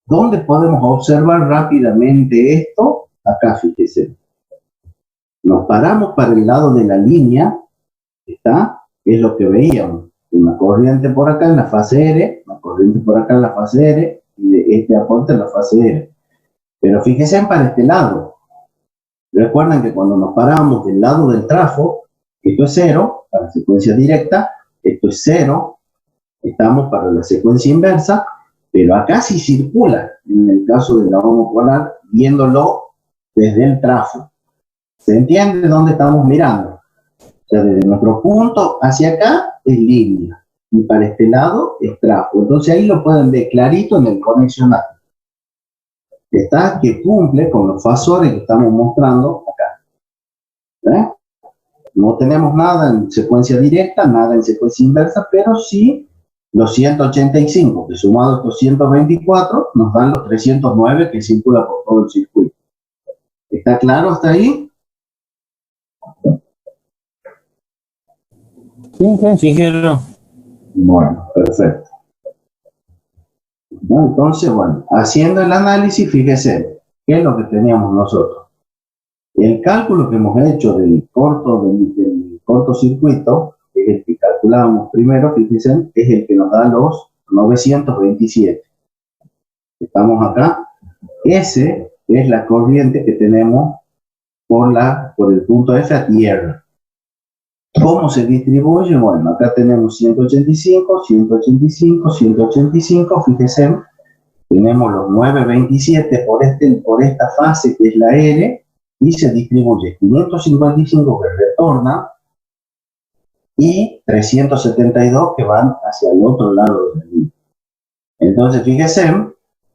¿Dónde podemos observar rápidamente esto? Acá, fíjense. Nos paramos para el lado de la línea, ¿está? Es lo que veíamos. Una corriente por acá en la fase R, una corriente por acá en la fase R, y de este aporte en la fase R. Pero fíjense para este lado. Recuerden que cuando nos paramos del lado del trafo, esto es 0 para la secuencia directa, esto es 0, estamos para la secuencia inversa, pero acá sí circula, en el caso de la homopolar, viéndolo desde el trafo. ¿Se entiende dónde estamos mirando? O sea, desde nuestro punto hacia acá es línea, y para este lado es trafo. Entonces ahí lo pueden ver clarito en el conexional. Está que cumple con los fasores que estamos mostrando acá. ¿Eh? No tenemos nada en secuencia directa, nada en secuencia inversa, pero sí los 185, que sumado a estos 124, nos dan los 309 que circula por todo el circuito. ¿Está claro hasta ahí? Sí, ingeniero. Bueno, perfecto. Entonces, bueno, haciendo el análisis, fíjese, ¿qué es lo que teníamos nosotros? El cálculo que hemos hecho del cortocircuito, que es el que calculábamos primero, fíjense, es el que nos da los 927. Estamos acá. Ese es la corriente que tenemos por el punto F a tierra. ¿Cómo se distribuye? Bueno, acá tenemos 185, 185, 185, fíjense, tenemos los 927 por esta fase que es la R, y se distribuye 555 que retorna, y 372 que van hacia el otro lado de la línea. Entonces, fíjense,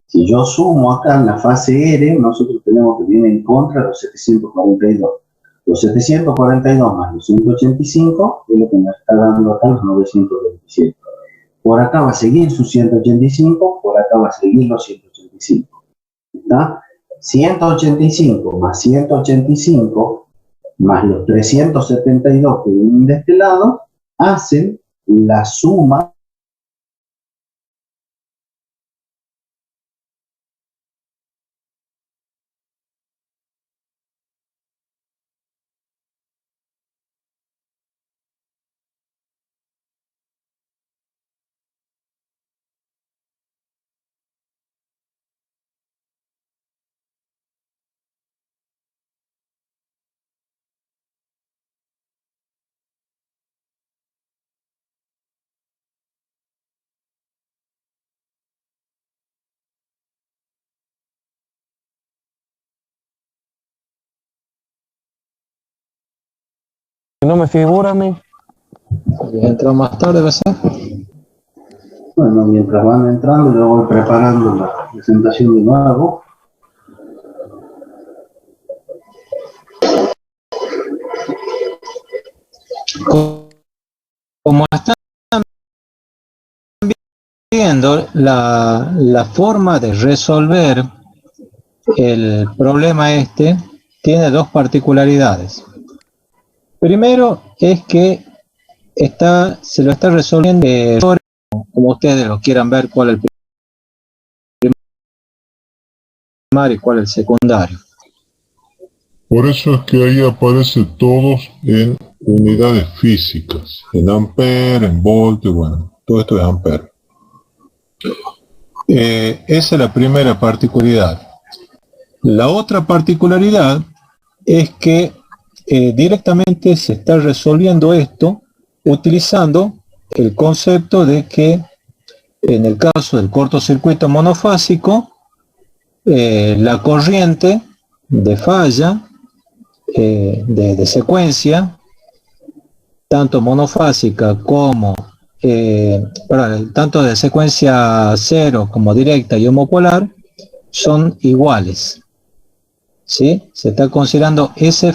si yo sumo acá en la fase R, nosotros tenemos que viene en contra de los 742. Los 742 más los 185 es lo que nos está dando acá los 927. Por acá va a seguir sus 185, por acá va a seguir los 185. ¿Está? 185 más 185 más los 372 que vienen de este lado hacen la suma No me figura a mí. Entró más tarde, ¿va a ser? Bueno, mientras van entrando, yo voy preparando la presentación de nuevo. Como están viendo, la forma de resolver el problema este tiene dos particularidades. Primero es que se lo está resolviendo como ustedes lo quieran ver, cuál es el primario y cuál es el secundario. Por eso es que ahí aparecen todos en unidades físicas, en ampere, en volt, bueno, todo esto es ampere. Esa es la primera particularidad. La otra particularidad es que directamente se está resolviendo esto utilizando el concepto de que en el caso del cortocircuito monofásico, la corriente de falla de secuencia, tanto monofásica como tanto de secuencia cero como directa y homopolar, son iguales. ¿Sí? Se está considerando ese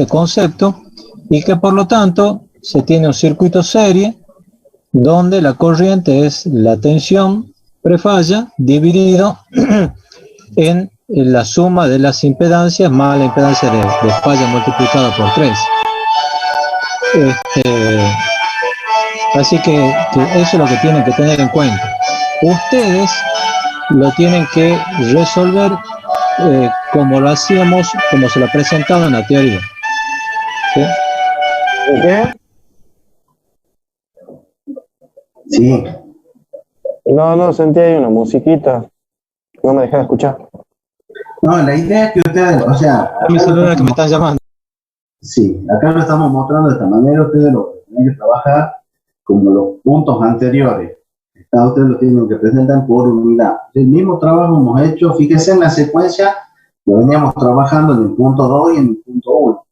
concepto, y que por lo tanto se tiene un circuito serie donde la corriente es la tensión prefalla dividido en la suma de las impedancias más la impedancia de falla multiplicada por 3. Así que eso es lo que tienen que tener en cuenta. Ustedes lo tienen que resolver como lo hacíamos, como se lo presentaba en la teoría. ¿Sí? ¿Qué? Sí, No, sentí ahí una musiquita. No me dejaba escuchar. no, la idea es que ustedes, o sea, Mi celular que me están llamando. sí, acá lo estamos mostrando de esta manera, ustedes lo tienen que trabajar como los puntos anteriores. Ustedes lo tienen que presentar por unidad. El mismo trabajo hemos hecho, fíjense en la secuencia, lo veníamos trabajando en el punto 2 y en el punto 1.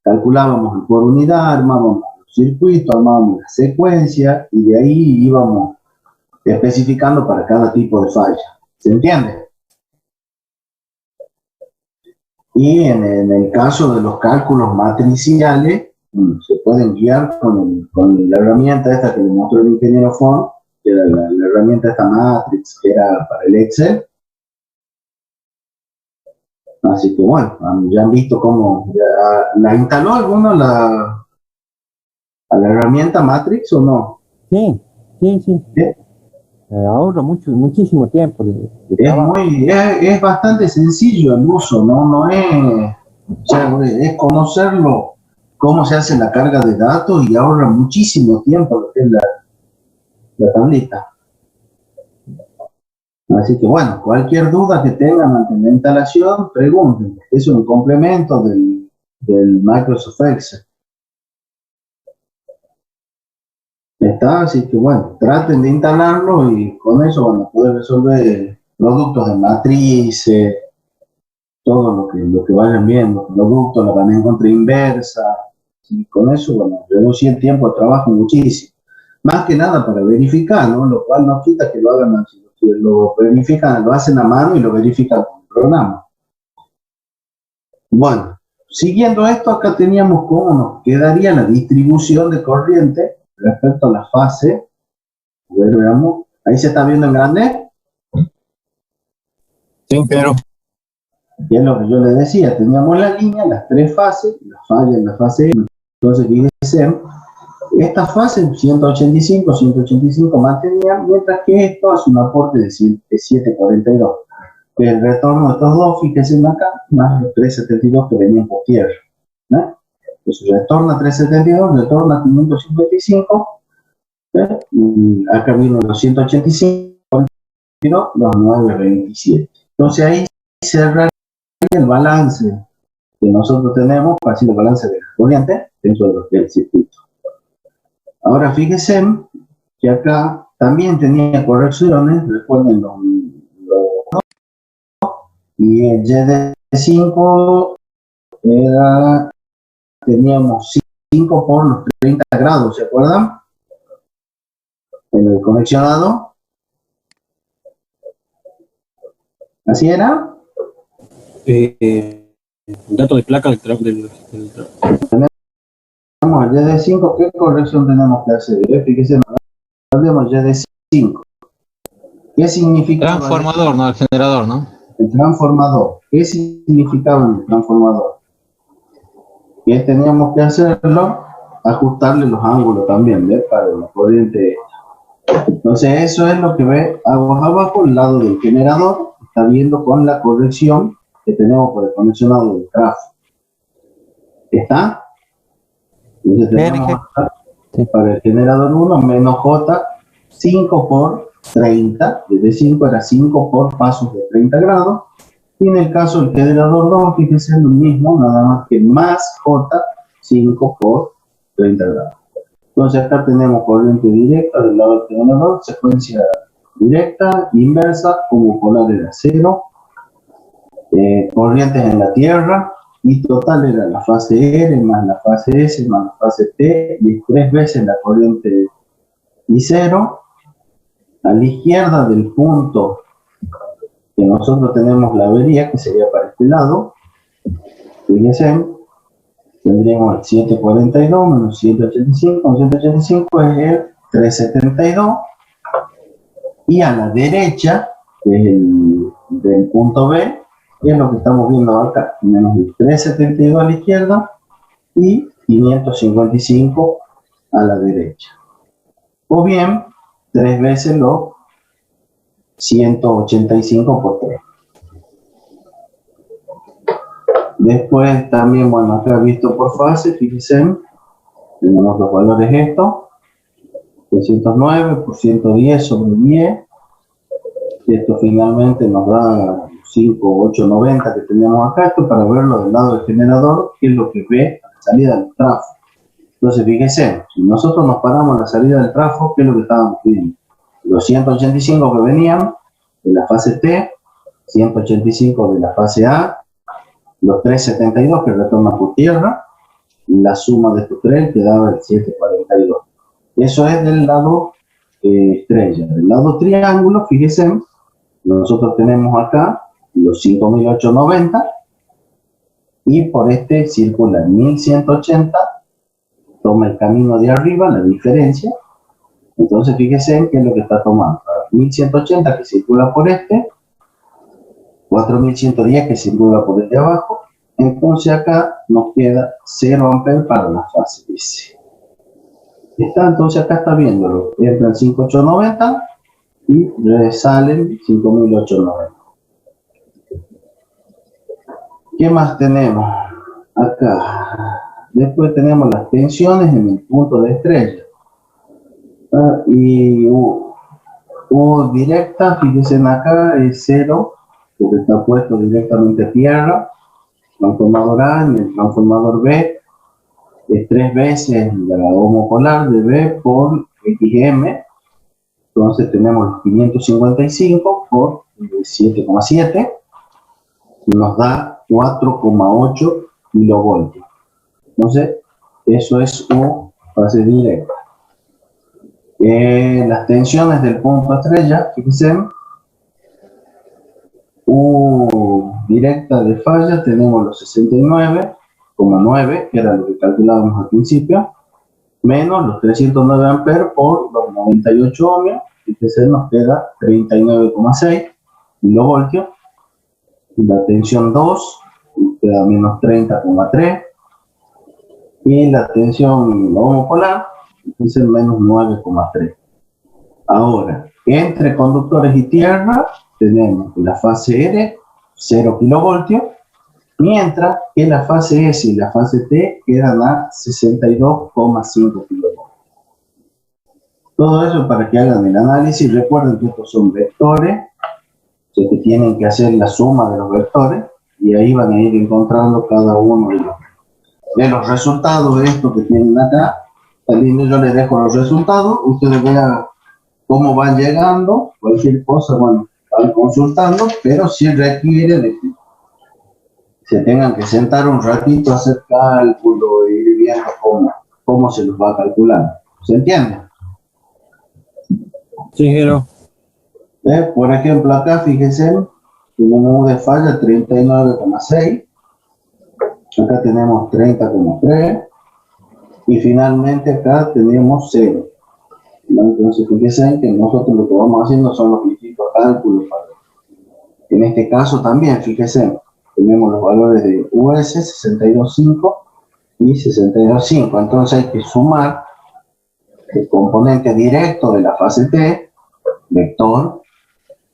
Calculábamos por unidad, armábamos los circuitos, armábamos la secuencia y de ahí íbamos especificando para cada tipo de falla. ¿Se entiende? Y en el caso de los cálculos matriciales, se pueden guiar con la herramienta esta que le mostró el ingeniero Font, que era la herramienta esta Matrix, que era para el Excel. Así que bueno, ya han visto cómo la instaló alguno a la herramienta Matrix o no. Sí. ¿Sí? Ahorro muchísimo tiempo de trabajo. Es bastante sencillo el uso, no es, o sea, es conocerlo, cómo se hace la carga de datos, y ahorra muchísimo tiempo lo que es la tableta. Así que bueno, cualquier duda que tengan ante la instalación, pregunten. Es un complemento del Microsoft Excel. Está, así que bueno, traten de instalarlo y con eso van a poder resolver productos de matrices, todo lo que vayan viendo, productos, la van a encontrar inversa, y con eso, bueno, reducir el tiempo de trabajo muchísimo. Más que nada para verificar, ¿no? Lo cual no quita que lo hagan así, que lo verifican, lo hacen a mano y lo verifican con el programa. Bueno, siguiendo esto, acá teníamos cómo nos quedaría la distribución de corriente respecto a la fase. A ver, veamos. Ahí se está viendo en grande. Sí, pero Y es lo que yo les decía, teníamos la línea, las tres fases, la falla en la fase 1. Entonces, fíjense, esta fase 185 mantenían, mientras que esto hace un aporte de 742. El retorno de estos dos, fíjense acá, más los 372 que venían por tierra, ¿no? Entonces retorna 372, retorna 555, ¿eh? Y acá vienen los 185, los 927. Entonces ahí cerraría el balance que nosotros tenemos, para hacer el balance de la corriente dentro de lo que es el circuito. Ahora fíjense que acá también tenía correcciones, recuerden y el YD5 era, teníamos 5 por los 30 grados, ¿se acuerdan? En el conexionado. ¿Así era? Dato de placa del Tenemos el YD5, ¿qué corrección tenemos que hacer? Fíjense, tenemos el YD5. ¿Qué significa? Transformador, no el generador, ¿no? El transformador. ¿Qué significaba el transformador? Que teníamos que hacerlo, ajustarle los ángulos también, ¿ves? Para la corriente. Entonces eso es lo que ve abajo, al lado del generador, está viendo con la corrección que tenemos por el conexionado del grafo. ¿Está? Entonces tenemos acá Sí. Para el generador 1, menos J, 5 por 30, desde 5 era 5 por pasos de 30 grados. Y en el caso del generador 2, fíjense, es lo mismo, nada más que más J, 5 por 30 grados. Entonces acá tenemos corriente directa del lado del generador, secuencia directa, inversa, como polar era 0, corrientes en la Tierra, y total era la fase R más la fase S más la fase T, y 3 veces la corriente I0. A la izquierda del punto que nosotros tenemos la avería, que sería para este lado, fíjense, tendríamos el 742 menos 185, 185 es el 372, y a la derecha, que es el del punto B, que es lo que estamos viendo acá, tenemos el 372 a la izquierda y 555 a la derecha. O bien, 3 veces los 185 por 3. Después también, bueno, acá visto por fase, fíjense, tenemos los valores estos, 309 por 110 sobre 10, esto finalmente nos da 5,890 que tenemos acá, esto para verlo del lado del generador, que es lo que ve a la salida del trafo. Entonces, fíjense, si nosotros nos paramos en la salida del trafo, ¿qué es lo que estábamos viendo? Los 185 que venían de la fase T, 185 de la fase A, los 372 que retornan por tierra, y la suma de estos tres que daba el 742. Eso es del lado estrella. Del lado triángulo, fíjense, nosotros tenemos acá los 5890 y por este circula 1180, toma el camino de arriba, la diferencia. Entonces fíjense qué es lo que está tomando. 1180 que circula por este, 4110 que circula por el de abajo. Entonces acá nos queda 0 amperes para la fase S. Entonces acá está viéndolo, entran 5890 y salen 5890. ¿Qué más tenemos? Acá. Después tenemos las tensiones en el punto de estrella. Y U directa, fíjense acá, es 0, porque está puesto directamente a tierra. Transformador A, en el transformador B, es 3 veces la homopolar de B por XM. Entonces tenemos 555 por 7,7, nos da 4,8 kilovoltios. Entonces, eso es U fase directa. Las tensiones del punto estrella, fíjense, U directa de falla, tenemos los 69,9, que era lo que calculábamos al principio, menos los 309 amperes por los 98 ohmios, fíjense, nos queda 39,6 kilovoltios. La tensión 2 nos queda menos 30,3, y la tensión homopolar, fíjense, menos 9,3. Ahora, entre conductores y tierra, tenemos la fase R, 0 kilovoltios, mientras que la fase S y la fase T quedan a 62,5 kilovoltios. Todo eso para que hagan el análisis. Recuerden que estos son vectores, o sea que tienen que hacer la suma de los vectores, y ahí van a ir encontrando cada uno de los resultados de esto que tienen acá. También yo les dejo los resultados, ustedes vean cómo van llegando, cualquier cosa, bueno, van consultando, pero sí requiere de que se tengan que sentar un ratito a hacer cálculo y ir viendo cómo se los va a calcular. ¿Se entiende? Sí, Jero. Por ejemplo, acá fíjense, tenemos de falla 39,6, acá tenemos 30,3, y finalmente acá tenemos 0. Entonces fíjense que nosotros lo que vamos haciendo son los distintos cálculos. En este caso también, fíjense, tenemos los valores de US 62,5 y 62,5. Entonces hay que sumar el componente directo de la fase T, vector,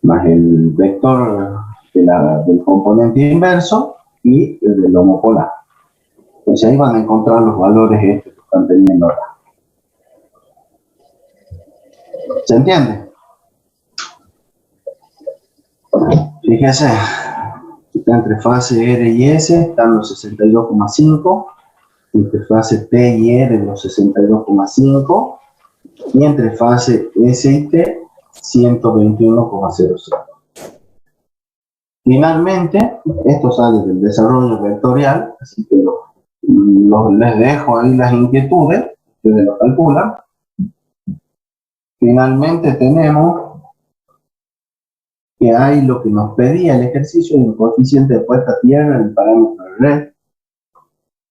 más el vector del componente inverso y el del homopolar. Entonces ahí van a encontrar los valores estos que están teniendo acá. ¿Se entiende? Fíjese, entre fase R y S están los 62,5, entre fase T y E de los 62,5 y entre fase S y T 121,00. Finalmente, esto sale del desarrollo vectorial, así que les dejo ahí las inquietudes, ustedes lo calculan. Finalmente tenemos que hay lo que nos pedía el ejercicio de un coeficiente de puesta a tierra en el parámetro de red.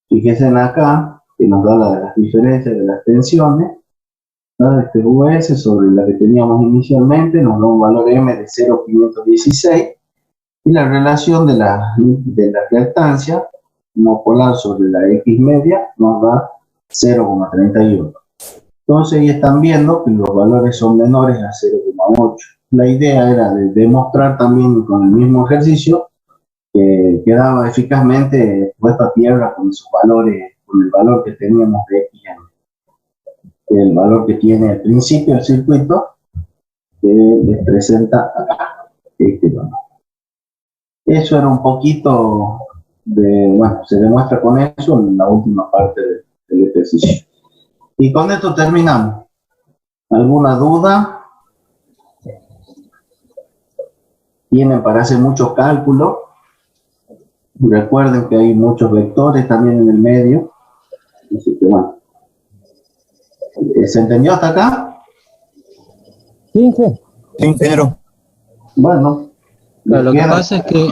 Fíjense acá que nos da las diferencias de las tensiones. Este US sobre la que teníamos inicialmente nos da un valor M de 0,516 y la relación de la reactancia monopolar sobre la X media nos da 0,31. Entonces ahí están viendo que los valores son menores a 0,8. La idea era de demostrar también con el mismo ejercicio que quedaba eficazmente puesto a tierra con sus valores, con el valor que teníamos de X, el valor que tiene el principio del circuito que les presenta acá, este valor. Eso era un poquito de, bueno, se demuestra con eso en la última parte del ejercicio. Y con esto terminamos. ¿Alguna duda? Tienen para hacer muchos cálculos. Recuerden que hay muchos vectores también en el medio. Así que bueno. ¿Se entendió hasta acá? Sí, sí. Sí, ingeniero. Bueno. Lo que pasa es que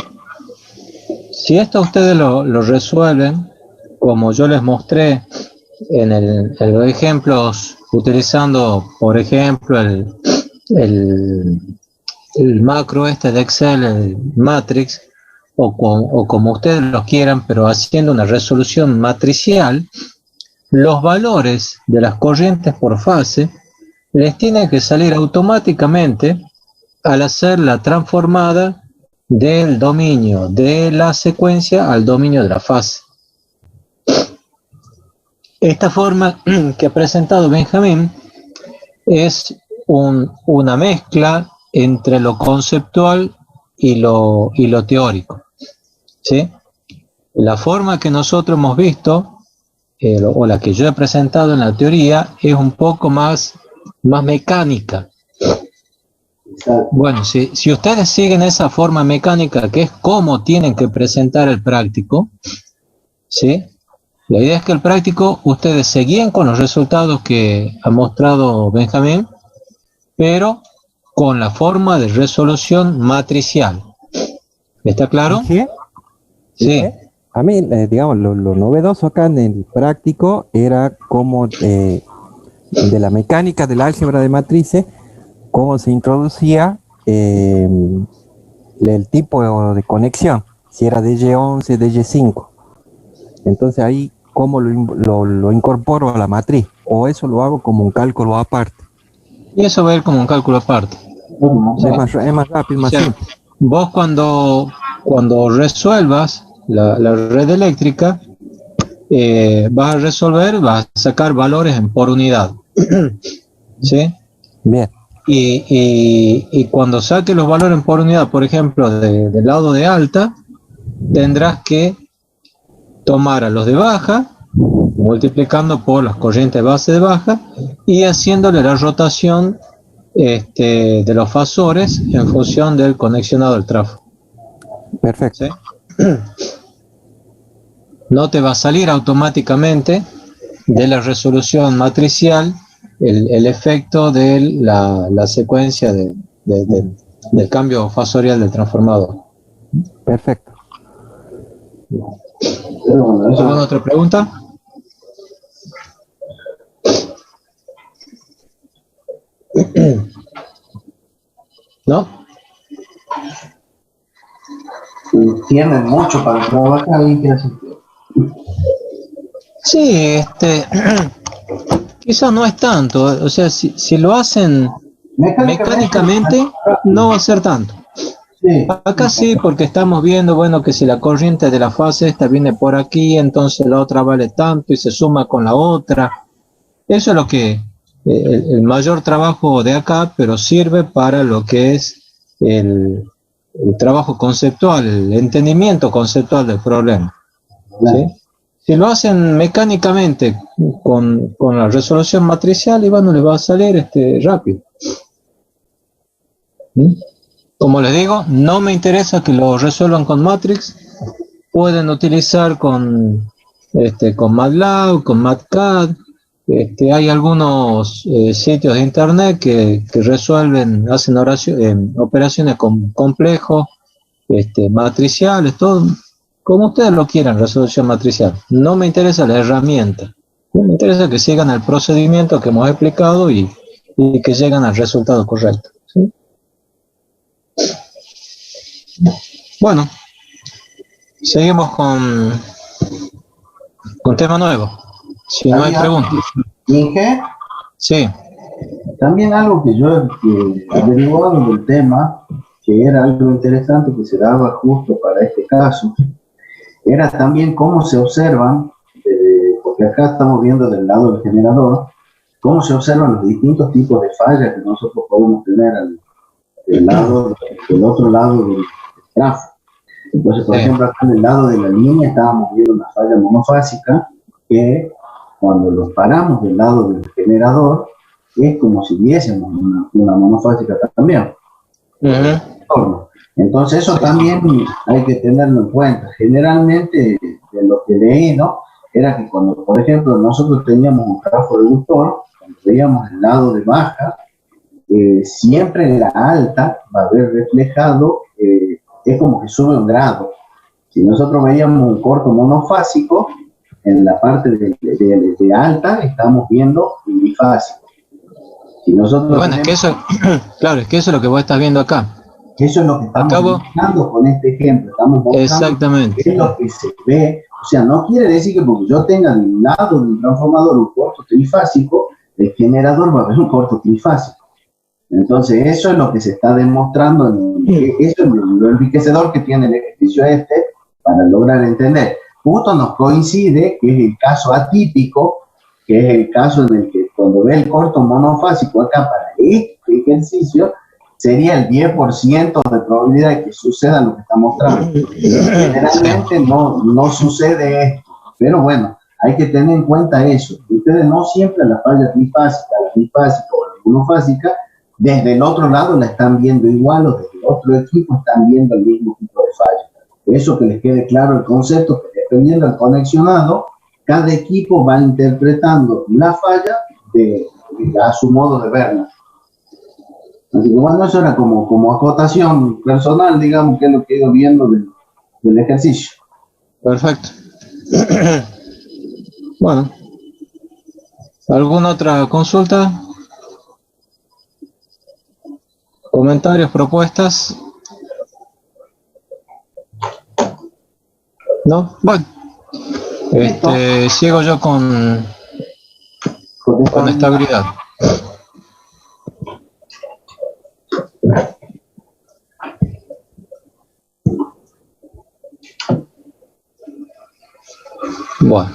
si esto ustedes lo resuelven, como yo les mostré en los ejemplos, utilizando, por ejemplo, el macro de Excel, el matrix, o como ustedes lo quieran, pero haciendo una resolución matricial, los valores de las corrientes por fase les tienen que salir automáticamente al hacer la transformada del dominio de la secuencia al dominio de la fase. Esta forma que ha presentado Benjamín es una mezcla entre lo conceptual y lo teórico, ¿sí? La forma que nosotros hemos visto, o la que yo he presentado en la teoría, es un poco más mecánica. Bueno, si ustedes siguen esa forma mecánica, que es cómo tienen que presentar el práctico, ¿sí? La idea es que el práctico, ustedes se guíen con los resultados que ha mostrado Benjamín, pero con la forma de resolución matricial. ¿Está claro? ¿Sí? Sí. A mí, digamos, lo novedoso acá en el práctico era cómo de la mecánica de la álgebra de matrices, cómo se introducía el tipo de conexión, si era DY11, DY5. Entonces ahí, cómo lo incorporo a la matriz, o eso lo hago como un cálculo aparte. Y eso va a ir como un cálculo aparte. Es más rápido, más simple. Vos cuando resuelvas la red eléctrica, vas a resolver, vas a sacar valores por unidad. ¿Sí? Bien. Y cuando saques los valores por unidad, por ejemplo, del lado de alta, tendrás que tomar a los de baja, multiplicando por las corrientes base de baja y haciéndole la rotación de los fasores en función del conexionado del trafo. Perfecto. ¿Sí? No te va a salir automáticamente de la resolución matricial el efecto de la secuencia del cambio fasorial del transformador. Perfecto. ¿Alguna otra pregunta? ¿No? Tienen mucho para trabajar ahí, ¿qué hacen? Sí, quizás no es tanto, o sea, si lo hacen mecánicamente, no va a ser tanto. Sí. Acá sí, porque estamos viendo, bueno, que si la corriente de la fase esta viene por aquí, entonces la otra vale tanto y se suma con la otra. Eso es el mayor trabajo de acá, pero sirve para lo que es el trabajo conceptual, el entendimiento conceptual del problema. ¿Sí? Si lo hacen mecánicamente con la resolución matricial, y bueno, les va a salir rápido. ¿Sí? Como les digo, no me interesa que lo resuelvan con Matrix. Pueden utilizar con MATLAB, con MATCAD. Hay algunos sitios de internet que resuelven, hacen operaciones con complejos, matriciales, todo como ustedes lo quieran, resolución matricial. No me interesa la herramienta, no me interesa que sigan el procedimiento que hemos explicado y que lleguen al resultado correcto. ¿Sí? Bueno, seguimos con tema nuevo. Si no hay preguntas. Inge, Sí. también algo que yo he averiguado del tema, que era algo interesante que se daba justo para este caso, era también cómo se observan, porque acá estamos viendo del lado del generador, cómo se observan los distintos tipos de fallas que nosotros podemos tener del otro lado del grafo. Entonces, por ejemplo, acá en el lado de la línea estábamos viendo una falla monofásica que cuando los paramos del lado del generador es como si viésemos una monofásica también. Entonces eso también hay que tenerlo en cuenta. Generalmente, de lo que leí, ¿no? Era que cuando, por ejemplo, nosotros teníamos un grafo reductor, cuando veíamos el lado de baja, siempre en la alta va a haber reflejado, es como que sube un grado. Si nosotros veíamos un corto monofásico, en la parte de alta estamos viendo un bifásico. Si nosotros bueno, es que eso, claro, es que eso es lo que vos estás viendo acá. Eso es lo que estamos mostrando con este ejemplo. Estamos mostrando exactamente. qué es lo que se ve. O sea, no quiere decir que porque yo tenga de un lado del transformador un corto trifásico, el generador va a ver un corto trifásico. Entonces, eso es lo que se está demostrando. Eso es lo enriquecedor que tiene el ejercicio para lograr entender. Justo nos coincide que es el caso atípico, que es el caso en el que cuando ve el corto monofásico acá para este ejercicio, sería el 10% de probabilidad de que suceda lo que está mostrando. Generalmente no sucede esto, pero bueno, hay que tener en cuenta eso. Ustedes no siempre la falla trifásica, la bifásica o la monofásica, desde el otro lado la están viendo igual o desde el otro equipo están viendo el mismo tipo de falla. Eso que les quede claro el concepto, que dependiendo del conexionado, cada equipo va interpretando la falla a su modo de verla. Así que bueno, eso era como acotación personal, digamos, que es lo que he ido viendo del ejercicio. Perfecto. Bueno, ¿alguna otra consulta? ¿Comentarios, propuestas? ¿No? Bueno, sigo yo con estabilidad. Bueno,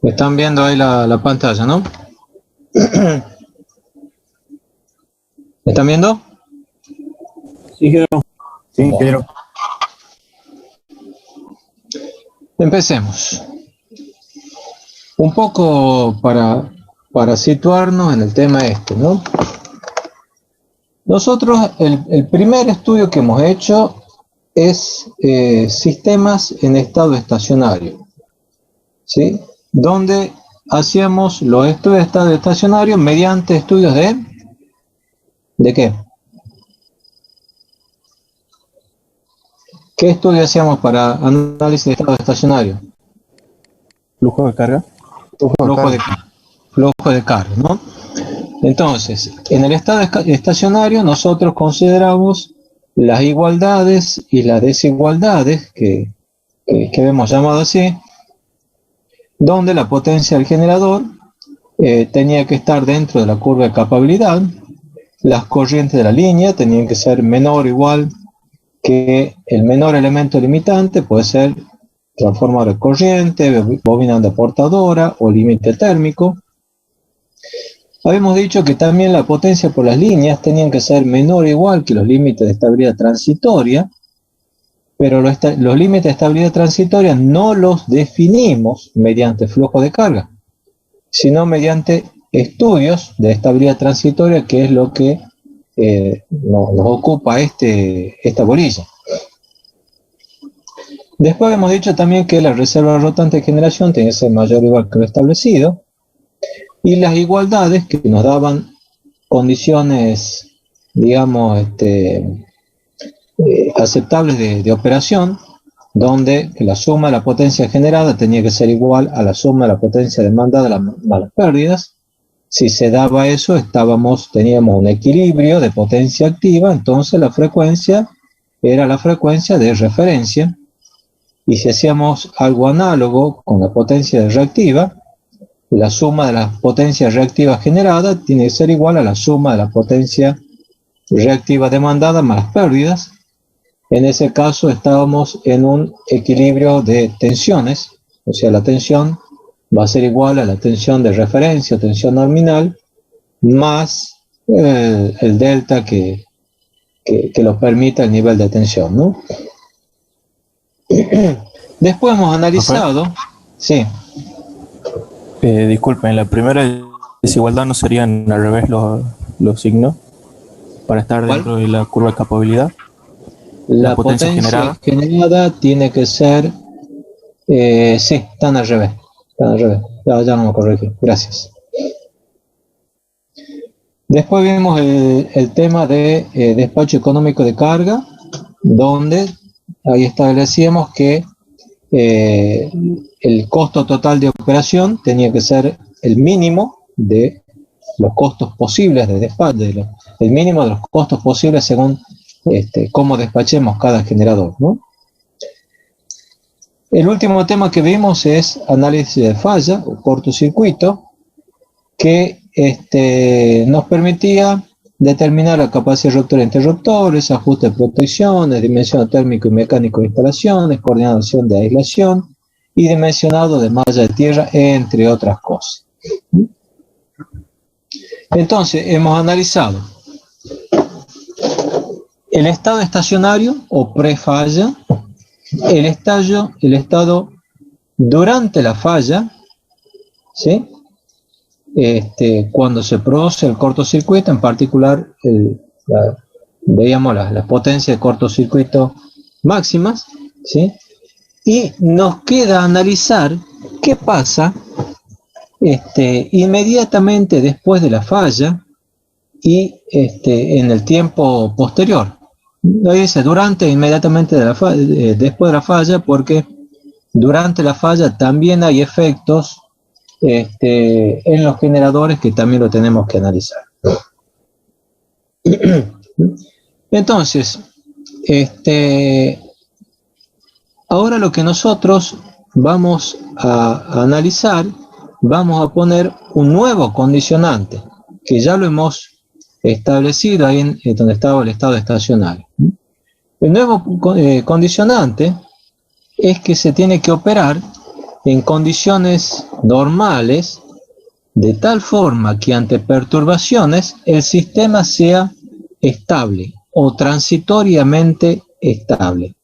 están viendo ahí la pantalla, ¿no? ¿Me están viendo? Sí, quiero. Sí, quiero. Empecemos. Un poco para situarnos en el tema ¿no? Nosotros, el primer estudio que hemos hecho es sistemas en estado estacionario, ¿sí? Donde hacíamos los estudios de estado estacionario mediante estudios ¿de qué? ¿Qué estudio hacíamos para análisis de estado estacionario? Flujo de carga. Flujo de carga, ¿no? Entonces, en el estado estacionario nosotros consideramos las igualdades y las desigualdades que hemos llamado así, donde la potencia del generador tenía que estar dentro de la curva de capabilidad, las corrientes de la línea tenían que ser menor o igual que el menor elemento limitante, puede ser transformador de corriente, bobina de portadora o límite térmico. Habíamos dicho que también la potencia por las líneas tenían que ser menor o igual que los límites de estabilidad transitoria, pero los límites de estabilidad transitoria no los definimos mediante flujo de carga, sino mediante estudios de estabilidad transitoria, que es lo que nos ocupa esta bolilla. Después hemos dicho también que la reserva rotante de generación tiene que ser mayor o igual que lo establecido, y las igualdades que nos daban condiciones, digamos, aceptables de operación, donde la suma de la potencia generada tenía que ser igual a la suma de la potencia demandada más las pérdidas. Si se daba eso, teníamos un equilibrio de potencia activa, entonces la frecuencia era la frecuencia de referencia, y si hacíamos algo análogo con la potencia de reactiva, la suma de las potencias reactivas generadas tiene que ser igual a la suma de la potencia reactiva demandada más las pérdidas. En ese caso estábamos en un equilibrio de tensiones, o sea, la tensión va a ser igual a la tensión de referencia o tensión nominal más el delta que lo permita el nivel de tensión, ¿no? Después hemos analizado, sí. Disculpen, en la primera desigualdad no serían al revés los signos para estar dentro de la curva de escapabilidad. La potencia generada tiene que ser, sí, están al revés. Ya no me corregí, gracias. Después vimos el tema de despacho económico de carga, donde ahí establecíamos que el costo total de operación tenía que ser el mínimo de los costos posibles de despacho, el mínimo de los costos posibles según cómo despachemos cada generador, ¿no? El último tema que vimos es análisis de falla o cortocircuito, que nos permitía determinar la capacidad reductora de interruptores, ajuste de protecciones, dimensionado térmico y mecánico de instalaciones, coordinación de aislación y dimensionado de malla de tierra, entre otras cosas. Entonces, hemos analizado el estado estacionario o prefalla, el estado durante la falla, ¿sí? Cuando se produce el cortocircuito, en particular veíamos las potencias de cortocircuito máximas, ¿sí? Y nos queda analizar qué pasa inmediatamente después de la falla y en el tiempo posterior. No dice durante, inmediatamente después de la falla, porque durante la falla también hay efectos en los generadores que también lo tenemos que analizar. Entonces, ahora lo que nosotros vamos a analizar, vamos a poner un nuevo condicionante, que ya lo hemos establecido ahí en donde estaba el estado estacionario. El nuevo condicionante es que se tiene que operar en condiciones normales, de tal forma que ante perturbaciones el sistema sea estable o transitoriamente estable.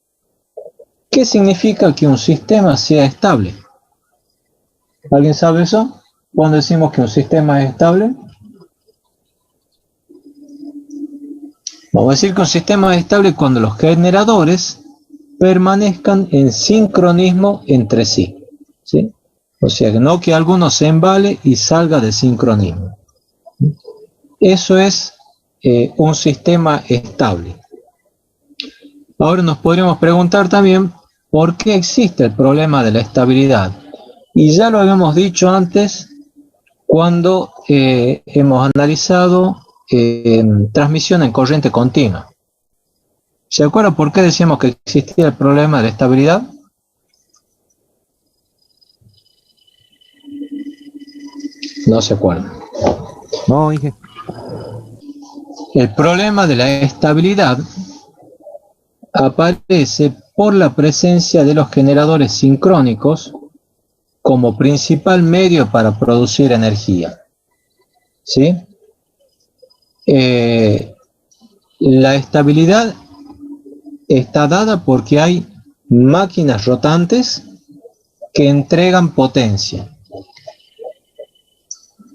¿Qué significa que un sistema sea estable? ¿Alguien sabe eso? ¿Cuándo decimos que un sistema es estable? Vamos a decir que un sistema es estable cuando los generadores permanezcan en sincronismo entre sí, ¿sí? O sea, no que alguno se embale y salga de sincronismo. Eso es un sistema estable. Ahora nos podríamos preguntar también por qué existe el problema de la estabilidad. Y ya lo habíamos dicho antes cuando hemos analizado transmisión en corriente continua. ¿Se acuerdan por qué decíamos que existía el problema de la estabilidad? No se acuerdan. No, dije. El problema de la estabilidad aparece por la presencia de los generadores sincrónicos como principal medio para producir energía. ¿sí? La estabilidad está dada porque hay máquinas rotantes que entregan potencia.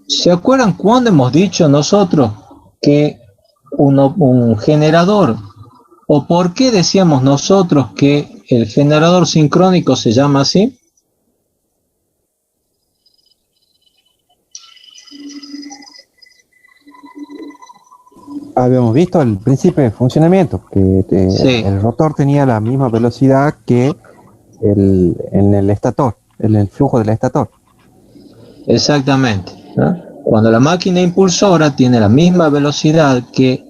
¿Se acuerdan cuando hemos dicho nosotros que un generador, o por qué decíamos nosotros que el generador sincrónico se llama así? Habíamos visto el principio de funcionamiento, que Sí. el rotor tenía la misma velocidad que en el estator, en el flujo del estator. Exactamente, ¿no? Cuando la máquina impulsora tiene la misma velocidad que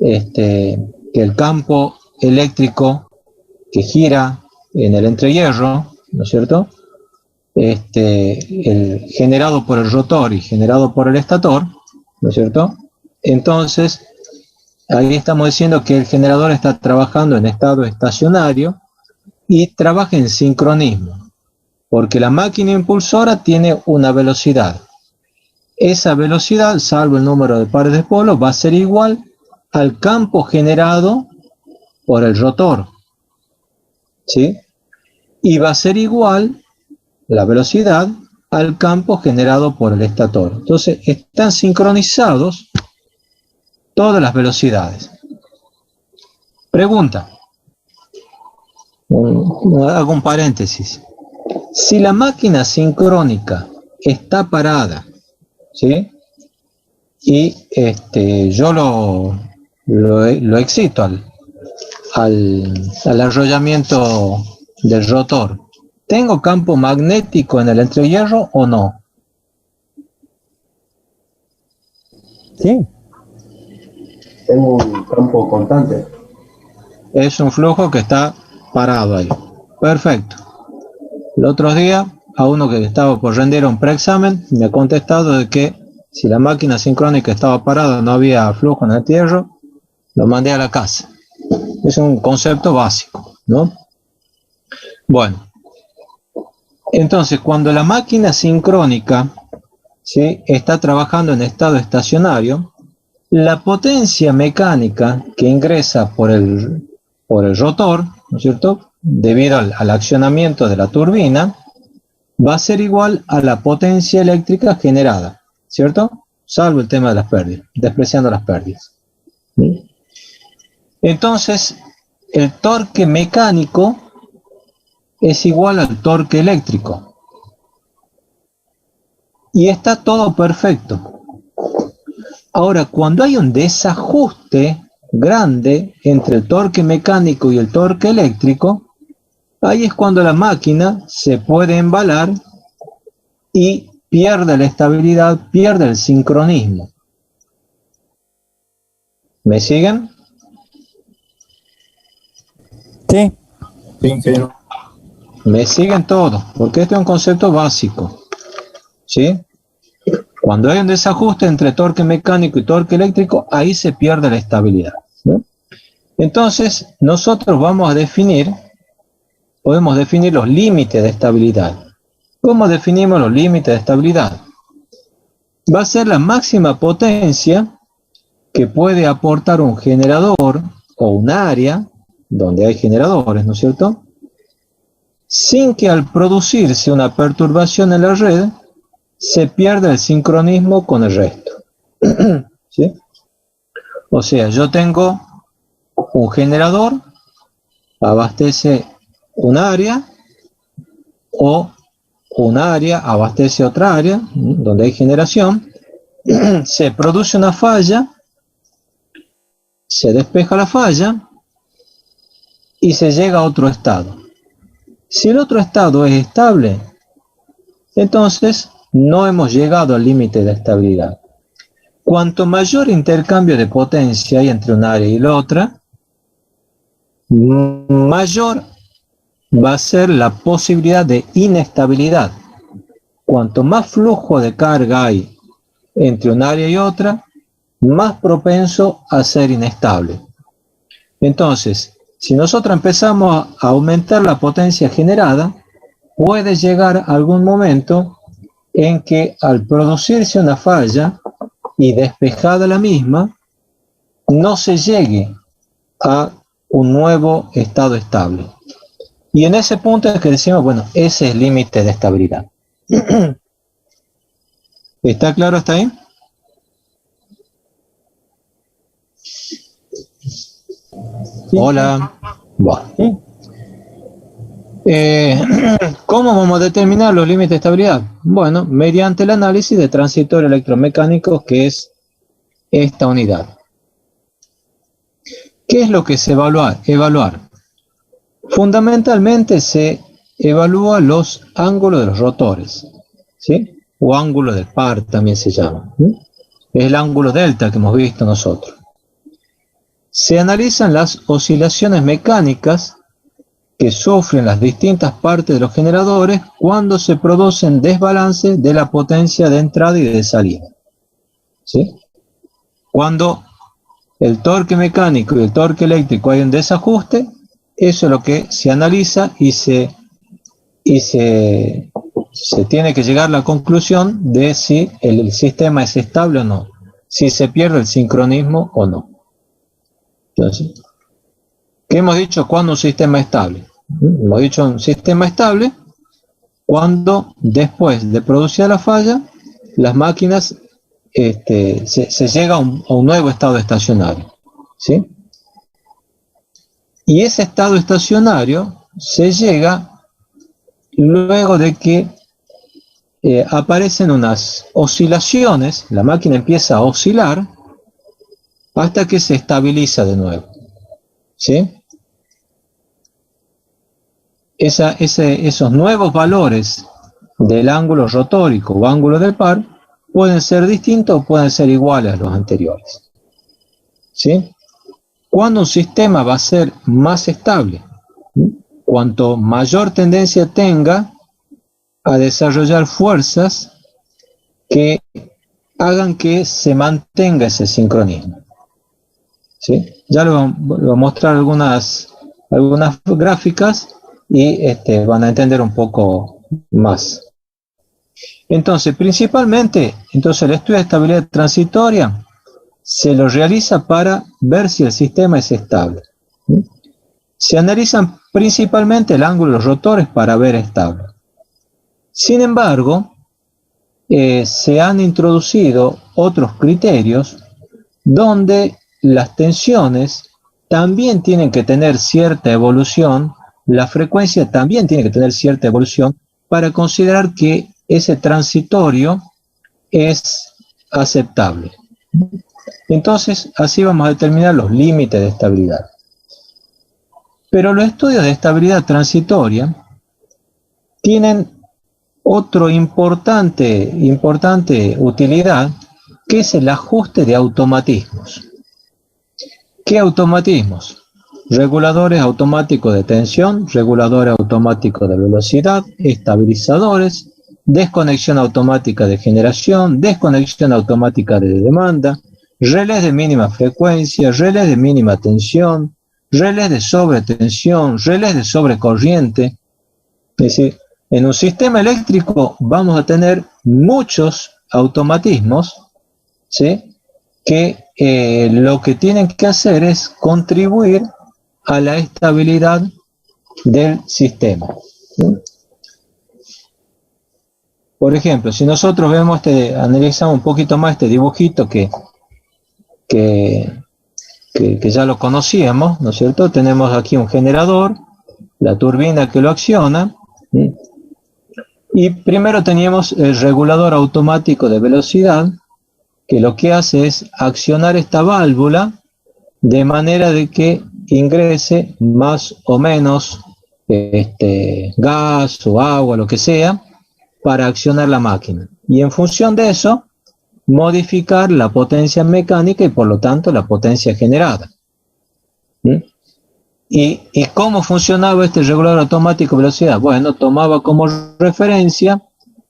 el campo eléctrico que gira en el entrehierro, ¿no es cierto? Generado por el rotor y generado por el estator, ¿no es cierto? Entonces, ahí estamos diciendo que el generador está trabajando en estado estacionario y trabaja en sincronismo, porque la máquina impulsora tiene una velocidad. Esa velocidad, salvo el número de pares de polos, va a ser igual al campo generado por el rotor, ¿sí? Y va a ser igual la velocidad al campo generado por el estator. Entonces, están sincronizados todas las velocidades. Pregunta. Hago un paréntesis. Si la máquina sincrónica está parada, ¿sí? Y yo lo excito al arrollamiento del rotor, ¿tengo campo magnético en el entrehierro o no? Sí. Tengo un campo constante. Es un flujo que está parado ahí. Perfecto. El otro día, a uno que estaba por rendir un preexamen, me ha contestado de que si la máquina sincrónica estaba parada, no había flujo en el entierro, lo mandé a la casa. Es un concepto básico, ¿no? Bueno, entonces cuando la máquina sincrónica, ¿sí?, está trabajando en estado estacionario, la potencia mecánica que ingresa por el rotor, ¿no es cierto?, debido al accionamiento de la turbina, va a ser igual a la potencia eléctrica generada, ¿cierto? Salvo el tema de las pérdidas, despreciando las pérdidas. ¿Sí? Entonces, el torque mecánico es igual al torque eléctrico. Y está todo perfecto. Ahora, cuando hay un desajuste grande entre el torque mecánico y el torque eléctrico, ahí es cuando la máquina se puede embalar y pierde la estabilidad, pierde el sincronismo. ¿Me siguen? Sí. Me siguen todos, porque este es un concepto básico, ¿sí? Cuando hay un desajuste entre torque mecánico y torque eléctrico, ahí se pierde la estabilidad, ¿no? Entonces, nosotros podemos definir los límites de estabilidad. ¿Cómo definimos los límites de estabilidad? Va a ser la máxima potencia que puede aportar un generador o un área donde hay generadores, ¿no es cierto?, sin que al producirse una perturbación en la red se pierda el sincronismo con el resto. ¿Sí? O sea, yo tengo un generador, abastece un área, o un área abastece otra área, donde hay generación, se produce una falla, se despeja la falla y se llega a otro estado. Si el otro estado es estable, entonces no hemos llegado al límite de estabilidad. Cuanto mayor intercambio de potencia hay entre un área y la otra, mayor va a ser la posibilidad de inestabilidad. Cuanto más flujo de carga hay entre un área y otra, más propenso a ser inestable. Entonces, si nosotros empezamos a aumentar la potencia generada, puede llegar algún momento en que al producirse una falla, y despejada la misma, no se llegue a un nuevo estado estable. Y en ese punto es que decimos, bueno, ese es el límite de estabilidad. ¿Está claro hasta ahí? Sí. Hola. Bueno. Sí. ¿Cómo vamos a determinar los límites de estabilidad? Bueno, mediante el análisis de transitorios electromecánicos, que es esta unidad. ¿Qué es lo que se evaluar? Fundamentalmente se evalúa los ángulos de los rotores, ¿sí? O ángulo del par también se llama. Es el ángulo delta que hemos visto nosotros. Se analizan las oscilaciones mecánicas que sufren las distintas partes de los generadores cuando se producen desbalances de la potencia de entrada y de salida, ¿sí? Cuando el torque mecánico y el torque eléctrico hay un desajuste, eso es lo que se analiza y se tiene que llegar a la conclusión de si el sistema es estable o no, si se pierde el sincronismo o no. Entonces, ¿qué hemos dicho cuando un sistema es estable? Hemos dicho un sistema estable cuando después de producir la falla, las máquinas se llega a un nuevo estado estacionario, ¿sí? Y ese estado estacionario se llega luego de que aparecen unas oscilaciones, la máquina empieza a oscilar hasta que se estabiliza de nuevo, ¿sí? Esos nuevos valores del ángulo rotórico o ángulo del par pueden ser distintos o pueden ser iguales a los anteriores, ¿sí? Cuando un sistema va a ser más estable, cuanto mayor tendencia tenga a desarrollar fuerzas que hagan que se mantenga ese sincronismo, ¿sí? Ya le voy a mostrar algunas gráficas y van a entender un poco más. Entonces, principalmente, el estudio de estabilidad transitoria se lo realiza para ver si el sistema es estable. Se analizan principalmente el ángulo de los rotores para ver estable. Sin embargo, se han introducido otros criterios donde las tensiones también tienen que tener cierta evolución, la frecuencia también tiene que tener cierta evolución para considerar que ese transitorio es aceptable. Entonces, así vamos a determinar los límites de estabilidad. Pero los estudios de estabilidad transitoria tienen otra importante utilidad, que es el ajuste de automatismos. ¿Qué automatismos? Reguladores automáticos de tensión, reguladores automáticos de velocidad, estabilizadores, desconexión automática de generación, desconexión automática de demanda, relés de mínima frecuencia, relés de mínima tensión, relés de sobretensión, relés de sobrecorriente. Es decir, en un sistema eléctrico vamos a tener muchos automatismos, ¿sí? Que lo que tienen que hacer es contribuir a la estabilidad del sistema, ¿sí? Por ejemplo, si nosotros vemos analizamos un poquito más este dibujito que ya lo conocíamos, ¿no es cierto? Tenemos aquí un generador, la turbina que lo acciona, ¿sí? Y primero teníamos el regulador automático de velocidad, que lo que hace es accionar esta válvula de manera de que ingrese más o menos gas o agua, lo que sea, para accionar la máquina. Y en función de eso, modificar la potencia mecánica y por lo tanto la potencia generada. ¿Sí? ¿Y cómo funcionaba este regulador automático de velocidad? Bueno, tomaba como referencia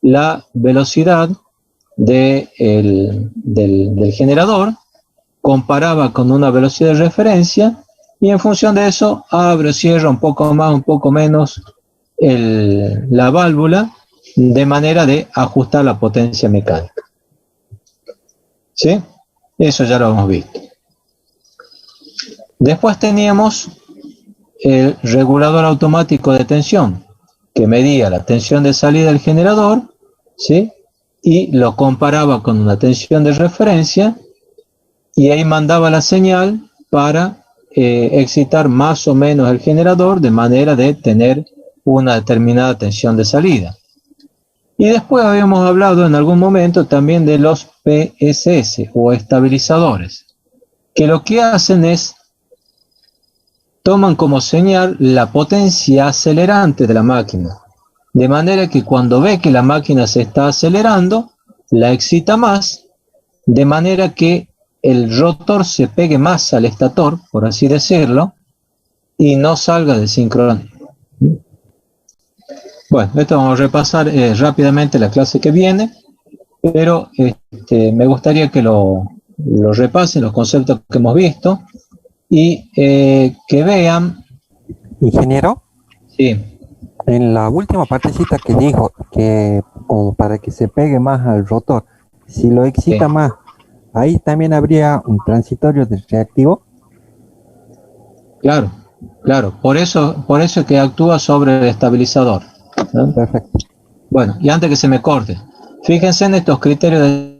la velocidad del generador, comparaba con una velocidad de referencia y en función de eso abre o cierra un poco más, un poco menos la válvula de manera de ajustar la potencia mecánica. ¿Sí? Eso ya lo hemos visto. Después teníamos el regulador automático de tensión, que medía la tensión de salida del generador, ¿sí? Y lo comparaba con una tensión de referencia, y ahí mandaba la señal para excitar más o menos el generador de manera de tener una determinada tensión de salida. Y después habíamos hablado en algún momento también de los PSS o estabilizadores, que lo que hacen es toman como señal la potencia acelerante de la máquina, de manera que cuando ve que la máquina se está acelerando, la excita más, de manera que el rotor se pegue más al estator, por así decirlo, y no salga de sincronía. Bueno, esto vamos a repasar rápidamente la clase que viene, pero me gustaría que lo repasen, los conceptos que hemos visto, y que vean... Ingeniero, Sí, en la última partecita que dijo que como para que se pegue más al rotor, si lo excita Sí. más, ahí también habría un transitorio de reactivo. claro, claro. Por eso es que actúa sobre el estabilizador, ¿no? Perfecto. Bueno, y antes que se me corte, fíjense en estos criterios de